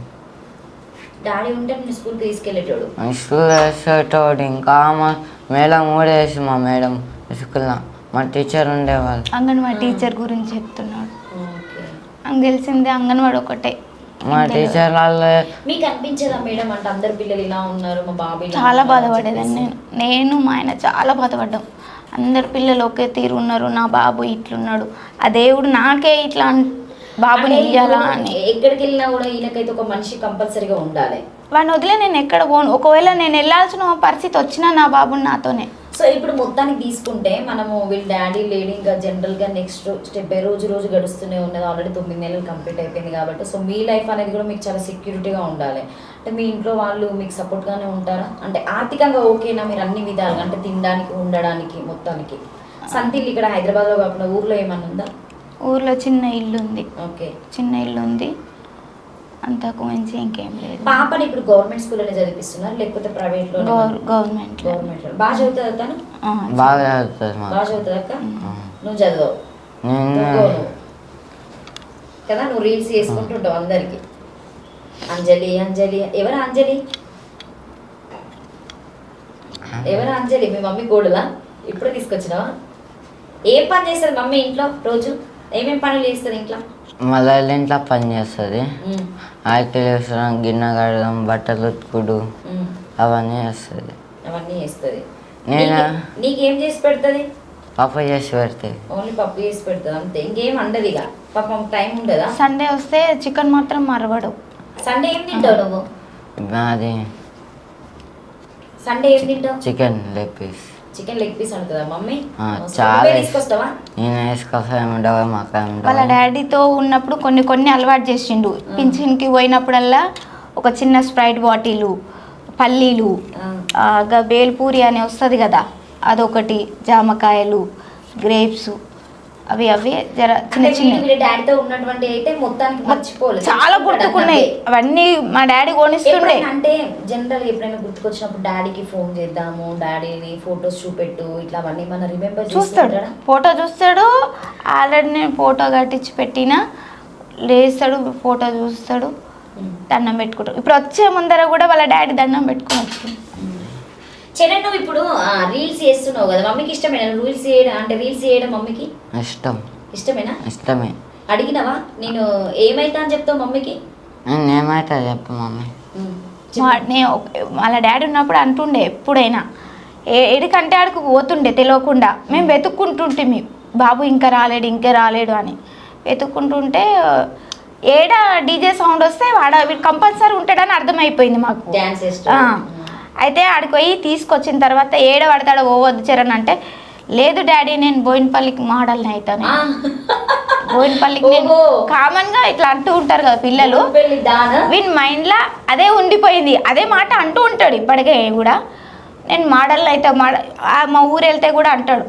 డాడీ ఉంటే నేను స్కూల్కి తీసుకెళ్ళేటోడు, స్కూల్ వేసేటోడు. ఇంకా మా మేడం కూడా వేసి, మా మేడం స్కూల్లో మా టీచర్ ఉండేవాళ్ళు. అంగన్వాడీ టీచర్ గురించి చెప్తున్నాడు. తెలిసిందే అంగన్వాడీ ఒకటే. మా టీచర్ వాళ్ళు మీకు అనిపించేదా మేడం అంటే అందరు పిల్లలు ఇలా ఉన్నారు, మా బాబు చాలా బాధపడేదాన్ని నేను మా ఆయన చాలా బాధపడ్డాం. అందరు పిల్లలు ఒకే తీరు ఉన్నారు, నా బాబు ఇట్లున్నాడు, ఆ దేవుడు నాకే ఇట్లా బాబుని ఇయ్యాలా అని. ఎక్కడికి వెళ్ళినా కూడా ఈయనకైతే ఒక మనిషి కంపల్సరీగా ఉండాలి. వాడిని వదిలే నేను ఎక్కడ పోను. ఒకవేళ నేను వెళ్ళాల్సిన పరిస్థితి వచ్చినా నా బాబుని నాతోనే. సో ఇప్పుడు మొత్తానికి తీసుకుంటే మనము వీళ్ళ డాడీ లేడీ ఇంకా జనరల్గా నెక్స్ట్ స్టెప్ రోజు రోజు గడుస్తూనే ఉన్నది. ఆల్రెడీ 9 నెలలు కంప్లీట్ అయిపోయింది కాబట్టి సో మీ లైఫ్ అనేది కూడా మీకు చాలా సెక్యూరిటీగా ఉండాలి. అంటే మీ ఇంట్లో వాళ్ళు మీకు సపోర్ట్గానే ఉంటారా? అంటే ఆర్థికంగా ఓకేనా మీరు అన్ని విధాలుగా? అంటే తినడానికి, ఉండడానికి, మొత్తానికి సంతిల్ ఇక్కడ హైదరాబాద్లో కాకుండా ఊర్లో ఏమన్నా ఉందా? ఊర్లో చిన్న ఇల్లు ఉంది. ఓకే, చిన్న ఇల్లు ఉంది, అంతకు మించి ఇంకేం లేదు. పాపని ఇప్పుడు గవర్నమెంట్ స్కూల్లోనే చదివిస్తున్నారు లేకపోతే ప్రైవేట్లో? గవర్నమెంట్. బాగా చదువుతుంది తను? బాగా చదువుతుంది. బాగా చదువుతుంది అక్క? నువ్వు చదవవు? కదా, నువ్వు రీల్స్ చేసుకుంటుంటావు అందరికి. అంజలి అంజలి ఎవరు అంజలి? ఎవరు అంజలి? మీ మమ్మీ కోడలా? ఇప్పుడే తీసుకొచ్చినావా? ఏం పని చేస్తుంది మమ్మీ ఇంట్లో రోజు? ఏమేం పనులు చేస్తుంది ఇంట్లో? మళ్ళీ ఇంట్లో పని చేస్తుంది. ఆకలి వేసడం, గిన్నె కడగడం, బట్టలు ఉతుకుడు అవన్నీ చేస్తుంది. అవన్నీ చేస్తుంది. నేను నీకేం చేసి పెడుతుంది? పప్పు చేసి పెడుతుంది. ఓన్లీ పప్పు చేసి పెడుతుంది అంతే, ఇంకేం వండదు ఇక. పాపం టైం ఉండదా? సండే వస్తే చికెన్ మాత్రం మరవడు. సండే ఏం తింటావు నువ్వు? అది సండే ఏం తింటావు? Chicken leg piece. Chicken leg piece అంటుందా మమ్మీ? చాలా నువ్వే తీసుకొస్తావా? నేను వేసుకొస్తా, ఏముండవు మాకు వాళ్ళ డాడీతో ఉన్నప్పుడు కొన్ని అలవాటు చేసిండు. పింఛన్కి పోయినప్పుడల్లా ఒక చిన్న స్ప్రైట్ బాటిలు, పల్లీలు, బేల్పూరి అని వస్తుంది కదా అదొకటి, జామకాయలు, గ్రేప్స్, అవి జర చిన్న చిన్న. డాడీతో ఉన్నటువంటి అయితే మొత్తానికి మర్చిపోలేదు, చాలా గుర్తుకున్నాయి అవన్నీ. మా డాడీ కొనిస్తుండే. అంటే జనరల్ ఎప్పుడైనా గుర్తుకొచ్చినప్పుడు డాడీకి ఫోన్ చేద్దాము, డాడీని ఫొటోస్ చూపెట్టు, ఇట్లా అవన్నీ మన రిమెంబర్ చూస్తాడు. ఫోటో చూస్తాడు. ఆల్రెడీ నేను ఫోటో కట్టించి పెట్టినా, లేస్తాడు, ఫోటో చూస్తాడు, దండం పెట్టుకుంటాడు. ఇప్పుడు వచ్చే ముందర కూడా వాళ్ళ డాడీ దండం పెట్టుకుని వచ్చింది. చరణ్ నువ్వు ఇప్పుడు రీల్స్ చేస్తున్నావు కదా, మమ్మీకి ఇష్టమేనా రీల్స్ చేయడం? అంటే రీల్స్ చేయడం మమ్మీకి ఇష్టమేనా? ఇష్టమే. అడిగినవా నేను ఏమైతా అని చెప్తావు మమ్మీకి? నేను ఏమైతే చెప్పు మమ్మీ. నేను వాళ్ళ డాడీ ఉన్నప్పుడు అంటుండే, ఎప్పుడైనా ఏడికంటే ఆడికి పోతుండే తెలియకుండా. మేము వెతుక్కుంటుంటే బాబు ఇంకా రాలేడు అని వెతుక్కుంటుంటే ఏడ డీజే సౌండ్ వస్తే వీడు కంపల్సరీ ఉంటాడని అర్థమైపోయింది మాకు. డాన్స్ అయితే ఆడికి పోయి తీసుకొచ్చిన తర్వాత ఏడ పడతాడో పోవద్దు చరణ్ అంటే, లేదు డాడీ నేను బోయినపల్లికి మోడల్ని అవుతాను. బోయినపల్లికి నేను కామన్గా ఇట్లా అంటూ ఉంటారు కదా పిల్లలు, వీని మైండ్లో అదే ఉండిపోయింది. అదే మాట అంటూ ఉంటాడు ఇప్పటికే కూడా. నేను మోడల్ అయితే మా ఊరు వెళ్తే కూడా అంటాడు,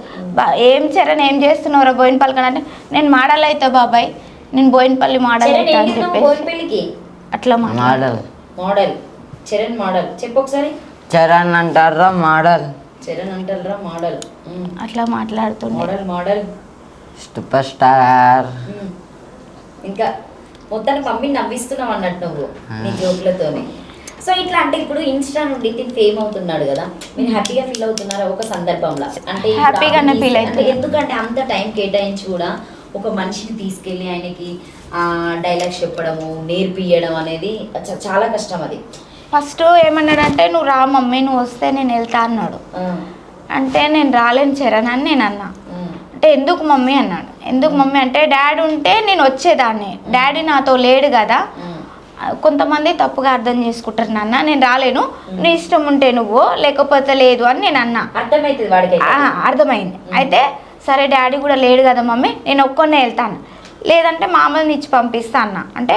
ఏం చరణ్ ఏం చేస్తున్నావురా బోయినపల్లికి అంటే, నేను మోడల్ అవుతా బాబాయ్, నేను బోయినపల్లి మోడల్ అవుతా అని చెప్పేసి అట్లా మోడల్. చరణ్ మోడల్ చెప్పు ఒకసారి. చరణ్ అంటారా మోడల్? చరణ్ అంటారా మోడల్? అట్లా మాట్లాడుతుంది. Model super star. ఇంకా మొత్తానికి మమ్మీని నవ్విస్తున్నావు అన్నట్టు నువ్వు నీ జోకులతోనే. సో ఇట్లా అంటే ఇప్పుడు ఇన్స్టా నుండి తిని ఫేమ్ అవుతున్నాడు కదా, మీరు హ్యాపీగా ఫీల్ అవుతున్నారా ఒక సందర్భంలో? అంటే హ్యాపీగానే ఫీల్ అవుతుంది. ఎందుకంటే అంత టైం కేటాయించి కూడా ఒక మనిషిని తీసుకెళ్ళి ఆయనకి డైలాగ్స్ చెప్పడము, నేర్పియడం అనేది చాలా కష్టం. అది ఫస్ట్ ఏమన్నాడంటే, నువ్వు రా మమ్మీ, నువ్వు వస్తే నేను వెళ్తా అన్నాడు. అంటే నేను రాలేను చరణ్ అని నేను అన్నా. అంటే ఎందుకు మమ్మీ అన్నాడు. ఎందుకు మమ్మీ అంటే, డాడీ ఉంటే నేను వచ్చేదాన్ని, డాడీ నాతో లేడు కదా, కొంతమంది తప్పుగా అర్థం చేసుకుంటారు నాన్న, నేను రాలేను, నీ ఇష్టం ఉంటే నువ్వు, లేకపోతే లేదు అని నేను అన్నా. అర్థమైంది. అయితే సరే డాడీ కూడా లేడు కదా మమ్మీ, నేను ఒక్కొన్నే వెళ్తాను, లేదంటే మామని ఇచ్చి పంపిస్తా అన్న. అంటే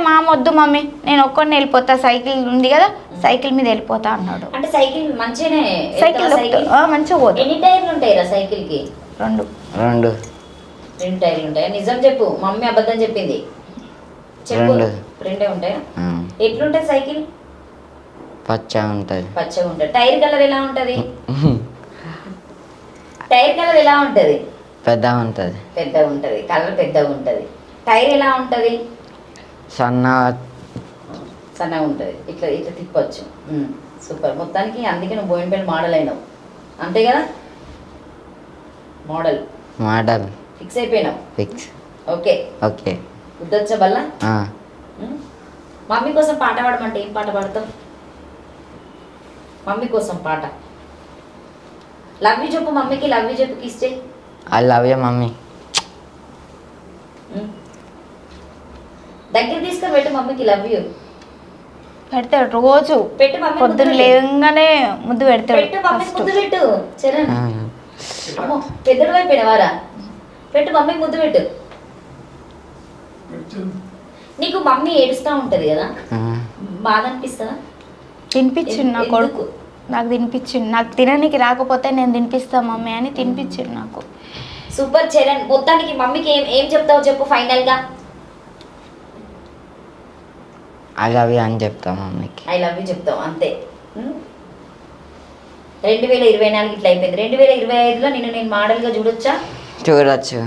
మామ వద్దు మమ్మీ, నేను ఒక్కొన్నే వెళ్ళిపోతా, సైకిల్ ఉంది కదా సైకిల్ మీద వెళ్ళిపోతా అన్నాడు. అంటే సైకిల్ మంచిగానే, సైకిల్ మంచిగా పోతా. ఎన్ని టైర్లు ఉంటాయిరా సైకిల్కి? రెండు టైర్లు ఉంటాయా? నిజం చెప్పు, మమ్మీ అబద్ధం చెప్పింది చెప్పు. రెండే ఉంటాయా? ఎట్లుంటది సైకిల్? పచ్చగా ఉంటుంది. టైర్ కలర్ ఎలా ఉంటది? టైర్ కలర్ ఎలా ఉంటది? పెద్దగా ఉంటది. కలర్ పెద్దగా ఉంటది. టైర్ ఎలా ఉంటది? సన్నగా ఉంటది. ఇట్లా తిప్పొచ్చు. సూపర్. మొత్తానికి అందుకే నువ్వు బోయినపల్లి మోడల్ అయినావు, అంతే కదా? మోడల్ ఫిక్స్ అయిపోయినావు. ఓకే. గుర్తొచ్చా బల్లా? మమ్మీ కోసం పాట పాడమంటే ఏం పాట పాడతావు? మమ్మీ కోసం పాట. లవ్ యూ చెప్పు మమ్మీకి, లవ్ యూ చెప్పు, కిస్ చేయి. I love you mummy. దగ్గర తీసుకొని పెట్టు మమ్మీకి లవ్ యూ. పెడతాడు రోజు, పెట్టు మమ్మీ, పొద్దున్న లేవగానే ముద్దు పెడతాడు. పెట్టు మమ్మీ, ముద్దు పెట్టు. చరణ్ అమ్మో పెద్దడు అయిపోయినవారా? పెట్టు మమ్మీ, ముద్దు పెట్టు. నీకు మమ్మీ ఏడుస్తూ ఉంటుంది కదా, బాధ అనిపిస్తుందా? తినిపించిండు నా కొడుకు, నాకు తినిపించిండు. నాకు తినడానికి రాకపోతే నేను తినిపిస్తా మమ్మీ అని తినిపించిండు నాకు. సూపర్ చరణ్. మొత్తానికి మమ్మీకి ఏం చెప్తావు చెప్పు ఫైనల్గా? ఐ లవ్ యూ అని చెప్తా మమ్మీకి. ఐ లవ్ యూ చెప్తావు అంతే. 2024 ఇట్లా అయిపోయింది. 2025లో నేను మోడల్గా చూడొచ్చా? చూడొచ్చు.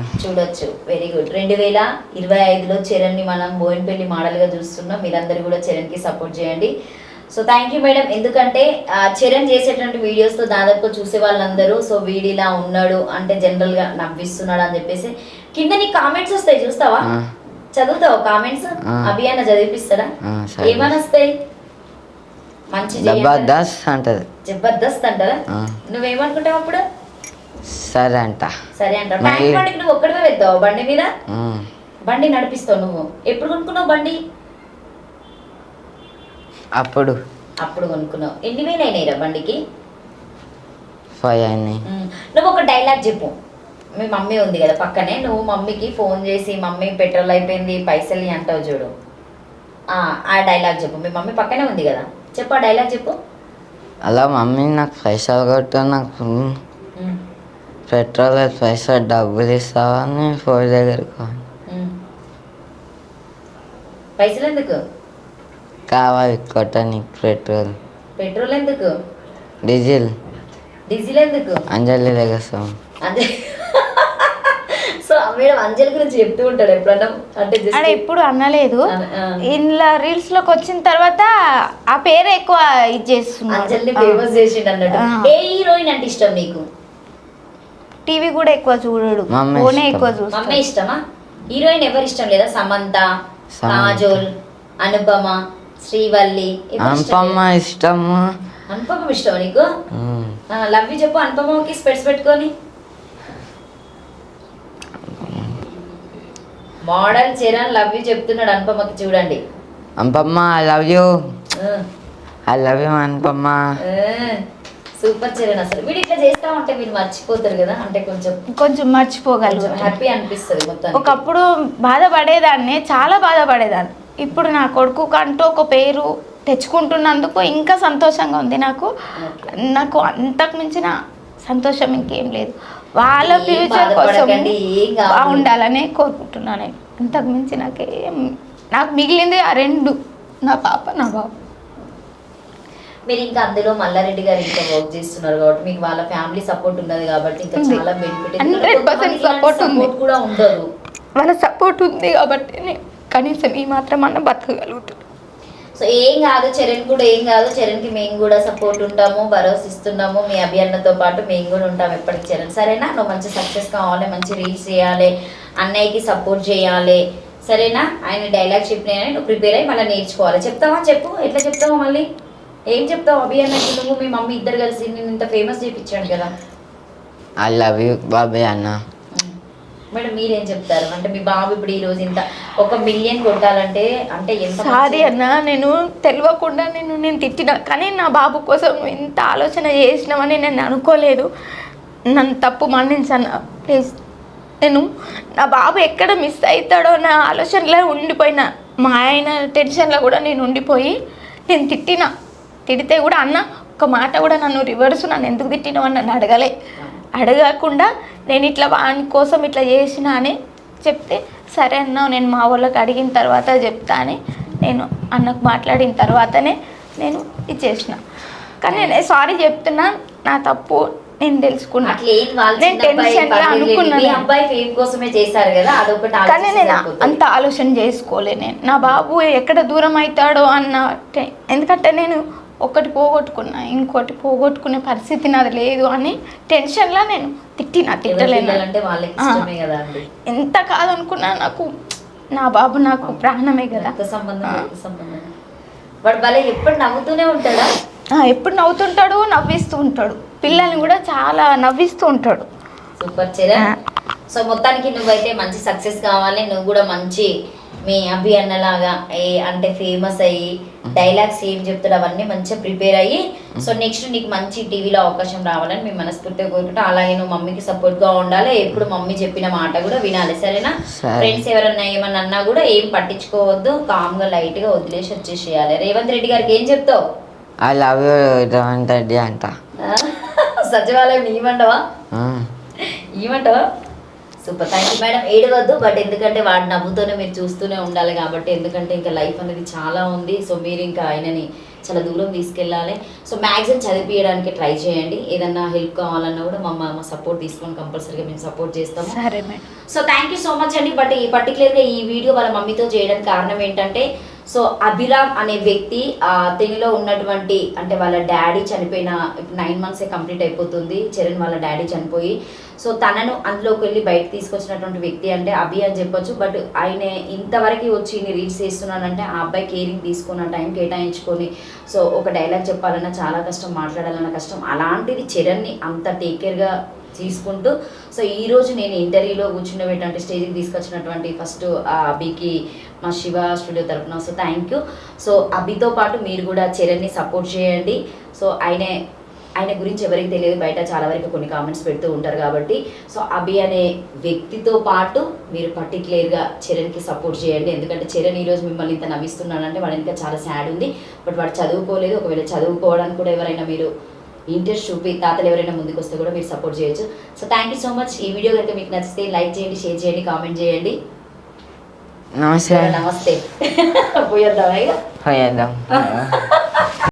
Very good. 2025లో చరణ్ని మనం బోయినపల్లి మోడల్గా చూస్తున్నాం. మీరందరూ కూడా చరణ్కి సపోర్ట్ చేయండి. So thank you madam. ఎందుకంటే చరణ్ చేసేటువంటి వీడియోస్తో దాదాపు చూసే వాళ్ళందరూ సో వీడిలా ఉన్నాడు అంటే జనరల్గా నవ్విస్తున్నాడు అని చెప్పేసి కింద నీ కామెంట్స్ వస్తాయి, చూస్తావా? చదువుతావు కామెంట్స్? అభియాన చదివిపిస్తాడా? ఏమని వస్తాయి? మంచి జబర్దస్త్ అంటది. జబర్దస్త్ అంటారా? నువ్వేమనుకుంటావు అప్పుడు? సరే అంట. ట్యాంక్ బండికి నువ్వు ఒక్కడివే వెళ్తావు బండి మీద? బండి నడిపిస్తావు నువ్వు? ఎప్పుడు కొనుక్కున్నావు బండి? అప్పుడు కొనుక్కున్నావు. ఎన్ని వేలు అయినాయిరా బండికి? 5 అయినాయి. నువ్వు ఒక డైలాగ్ చెప్పు. మీ మమ్మీ ఉంది కదా పక్కనే, నువ్వు మమ్మీకి ఫోన్ చేసి మమ్మీ పెట్రోల్ అయిపోయింది పైసలు అంటావు చూడు, ఆ డైలాగ్ చెప్పు. మీ మమ్మీ పక్కనే ఉంది కదా, చెప్పు ఆ డైలాగ్ చెప్పు. అలా మమ్మీ నాకు పైసలు కొట్టు, నాకు పెట్రోల్ పైసలు డబ్బులు ఇస్తావా అని ఫోన్ దగ్గరకు. పైసలు ఎందుకు కావాలి కొట్టడానికి? పెట్రోల్ ఎందుకు? డీజిల్ ఎందుకు? అంజలి లెగసాం. సో మేడం అంజలి గురించి చెప్తూ ఉంటాడు ఎప్పుడన్నా? అంటే ఎప్పుడు అనలేదు. ఇంట్లో రీల్స్ లోకి వచ్చిన తర్వాత ఆ పేరు ఎక్కువ ఇది చేస్తున్నాడు. అంజలిని ఫేమస్ చేసిండు అన్నట్టు. ఏ హీరోయిన్ అంటే ఇష్టం నీకు? టీవీ కూడా ఎక్కువ చూడడు, ఫోనే ఎక్కువ చూస్తాడు. మమ్మీ ఇష్టమా? హీరోయిన్ ఎవరు ఇష్టం లేదా? సమంత, కాజోల్, అనుపమ, శ్రీవల్లి. అనుపమ ఇష్టము. అనుపమ ఇష్టం నీకు? లవ్ యూ చెప్పు అనుపమకి స్పెట్స్ పెట్టుకొని. మోడల్ చరణ్ లవ్ యూ చెప్తున్నాడు అనుపమకి, చూడండి. Anupama I love you. Anupama. Super Charan. అసలు వీడు ఇట్లా చేస్తా ఉంటే మీరు మర్చిపోతారు కదా, అంటే కొంచెం మర్చిపోగలరు, హ్యాపీ అనిపిస్తుంది మొత్తం. ఒకప్పుడు బాధపడేదాన్ని, చాలా బాధపడేదాన్ని. ఇప్పుడు నా కొడుకు అంటూ ఒక పేరు తెచ్చుకుంటున్నందుకు ఇంకా సంతోషంగా ఉంది నాకు. అంతకు మించిన సంతోషం ఇంకేం లేదు. వాళ్ళ ఫ్యూచర్ కోసం బాగుండాలని కోరుకుంటున్నాను. అంతకు మించి నాకు మిగిలింది ఆ 2, నా పాప నా బాబు. మీరు ఇంకా అందులో మల్లారెడ్డి గారు ఇంకా వర్క్ చేస్తున్నారు కాబట్టి మీకు వాళ్ళ ఫ్యామిలీ సపోర్ట్ ఉన్నది కాబట్టి ఇంకా చాలా బెనిఫిట్. 100% సపోర్ట్ ఉంది కూడా ఉండదు, వాళ్ళ సపోర్ట్ ఉంది కాబట్టి కనీసం ఈ మాత్రం అన్న బతకగలుగుతుంది. సో ఏం కాదు, చరణ్ కూడా ఏం కాదు. చరణ్కి మేము కూడా సపోర్ట్ ఉంటాము, భరోసా ఇస్తున్నాము. మీ అభియన్నతో పాటు మేము కూడా ఉంటాము ఎప్పటికి. చరణ్ సరేనా? నువ్వు మంచి సక్సెస్ కావాలి, మంచి రీల్స్ చేయాలి, అన్నయ్యకి సపోర్ట్ చేయాలి, సరేనా? ఆయన డైలాగ్ చెప్పినాయని నువ్వు ప్రిపేర్ అయ్యి మళ్ళీ నేర్చుకోవాలి. చెప్తావా? చెప్పు, ఎట్లా చెప్తావు? మళ్ళీ ఏం చెప్తావు? అభియన్నకి నువ్వు మీ మమ్మీ ఇద్దరు కలిసి నేను ఇంత ఫేమస్ చేయించాను కదా. ఐ లవ్ యూ బాబాయ్ అన్న. మేడం మీరేం చెప్తారు? అంటే మీ బాబు ఇప్పుడు ఈ రోజు ఇంత 1 మిలియన్ కొట్టాలంటే అంటే ఎంత? సారీ అన్న, నేను తెలియకుండా నేను తిట్టిన, కానీ నా బాబు కోసం ఇంత ఆలోచన చేసినామని నేను అనుకోలేదు. నన్ను తప్పు మన్నించన్న ప్లీజ్. నేను నా బాబు ఎక్కడ మిస్ అవుతాడో నా ఆలోచనలో ఉండిపోయినా, మా ఆయన టెన్షన్లో కూడా నేను ఉండిపోయి నేను తిడితే కూడా అన్న ఒక మాట కూడా నన్ను నన్ను ఎందుకు తిట్టినావు అని నన్ను అడగకుండా నేను ఇట్లా వాని కోసం ఇట్లా చేసిన అని చెప్తే, సరే అన్న నేను మా వాళ్ళకి అడిగిన తర్వాత చెప్తా అని నేను అన్నకు మాట్లాడిన తర్వాతనే నేను ఇది చేసిన. కానీ నేను సారీ చెప్తున్నా, నా తప్పు నేను తెలుసుకున్నా. నేను టెన్షన్గా అనుకున్నాను కానీ నేను అంత ఆలోచన చేసుకోలే. నేను నా బాబు ఎక్కడ దూరం అవుతాడో అన్న, ఎందుకంటే నేను ఒకటి పోగొట్టుకున్నా, ఇంకోటి పోగొట్టుకునే పరిస్థితి నాది లేదు అని టెన్షన్లో నేను తిట్టలేను. ఎంత కాదనుకున్నా నాకు నా బాబు నాకు ప్రాణమే కదా. వాడు భలే ఎప్పుడు నవ్వుతూనే ఉంటాడా? ఎప్పుడు నవ్వుతుంటాడు, నవ్విస్తూ ఉంటాడు, పిల్లల్ని కూడా చాలా నవ్విస్తూ ఉంటాడు. సూపర్ చరణ్. సో మొత్తానికి నువ్వైతే మంచి సక్సెస్ కావాలి, నువ్వు కూడా మంచి మీ అభి అన్నలాగా అంటే ఫేమస్ అయ్యి డైలాగ్స్ ఏం చెప్తాడు అవన్నీ మంచిగా ప్రిపేర్ అయ్యి సో నెక్స్ట్ నీకు మంచి టీవీలో అవకాశం రావాలని మేము మనస్ఫూర్తిగా కోరుకుంటా. అలాగే నువ్వు మమ్మీకి సపోర్ట్గా ఉండాలి, ఎప్పుడు మమ్మీ చెప్పిన మాట కూడా వినాలి, సరేనా? ఫ్రెండ్స్ ఎవరన్నా ఏమన్నా అన్నా కూడా ఏం పట్టించుకోవద్దు, కామ్గా లైట్గా వదిలేసి వచ్చేసేయాలి. రేవంత్ రెడ్డి గారికి ఏం చెప్తావు? I love you Revanth Reddy అంట. సచివాలయం ఇవ్వమంటావా? Super, thank you madam. ఏడవద్దు, బట్ ఎందుకంటే వాడు నవ్వుతూనే మీరు చూస్తూనే ఉండాలి కాబట్టి, ఎందుకంటే ఇంకా లైఫ్ అనేది చాలా ఉంది. సో మీరు ఇంకా ఆయనని చాలా దూరం తీసుకెళ్ళాలి. సో మ్యాక్సిమం చదివించడానికి ట్రై చేయండి. ఏదన్నా హెల్ప్ కావాలన్నా కూడా మా సపోర్ట్ తీసుకొని కంపల్సరీగా మేము సపోర్ట్ చేస్తాము. సరే madam. So thank you so much అండి. బట్ ఈ పర్టికులర్గా ఈ వీడియో వాళ్ళ మమ్మీతో చేయడానికి కారణం ఏంటంటే, సో అభిరామ్ అనే వ్యక్తి తెలుగులో ఉన్నటువంటి, అంటే వాళ్ళ డాడీ చనిపోయిన 9 months కంప్లీట్ అయిపోతుంది, చరణ్ వాళ్ళ డాడీ చనిపోయి. సో తనను అందులోకి వెళ్ళి బయట తీసుకొచ్చినటువంటి వ్యక్తి అంటే అభి అని చెప్పొచ్చు. బట్ ఆయన ఇంతవరకు వచ్చి రీల్స్ చేస్తున్నానంటే ఆ అబ్బాయి కేరింగ్ తీసుకున్న టైం కేటాయించుకొని, సో ఒక డైలాగ్ చెప్పాలన్నా చాలా కష్టం, మాట్లాడాలన్నా కష్టం. అలాంటిది చరణ్ని అంత టేక్ కేర్గా తీసుకుంటూ, సో ఈరోజు నేను ఇంటర్వ్యూలో కూర్చున్నటువంటి స్టేజ్కి తీసుకొచ్చినటువంటి ఫస్ట్ అభికి మా శివ స్టూడియో తరఫున సో థ్యాంక్ యూ. సో అభితో పాటు మీరు కూడా చరణ్ని సపోర్ట్ చేయండి. సో ఆయన గురించి ఎవరికి తెలియదు, బయట చాలా వరకు కొన్ని కామెంట్స్ పెడుతూ ఉంటారు కాబట్టి, సో అభి అనే వ్యక్తితో పాటు మీరు పర్టికులర్గా చరణ్కి సపోర్ట్ చేయండి. ఎందుకంటే చరణ్ ఈరోజు మిమ్మల్ని ఇంత నవ్విస్తున్నాడంటే వాడు ఇంకా చాలా సాడ్ ఉంది. బట్ వాడు చదువుకోలేదు. ఒకవేళ చదువుకోవడానికి కూడా ఎవరైనా మీరు ఇంట్రెస్ట్ చూపి తాతలు ఎవరైనా ముందుకు వస్తే కూడా మీరు సపోర్ట్ చేయొచ్చు. So thank you so much. ఈ వీడియో కనుక మీకు నచ్చితే లైక్ చేయండి, షేర్ చేయండి, కామెంట్ చేయండి. నమస్తే. నమస్తే. పోయేద్దాం ఇక పోయేద్దాం.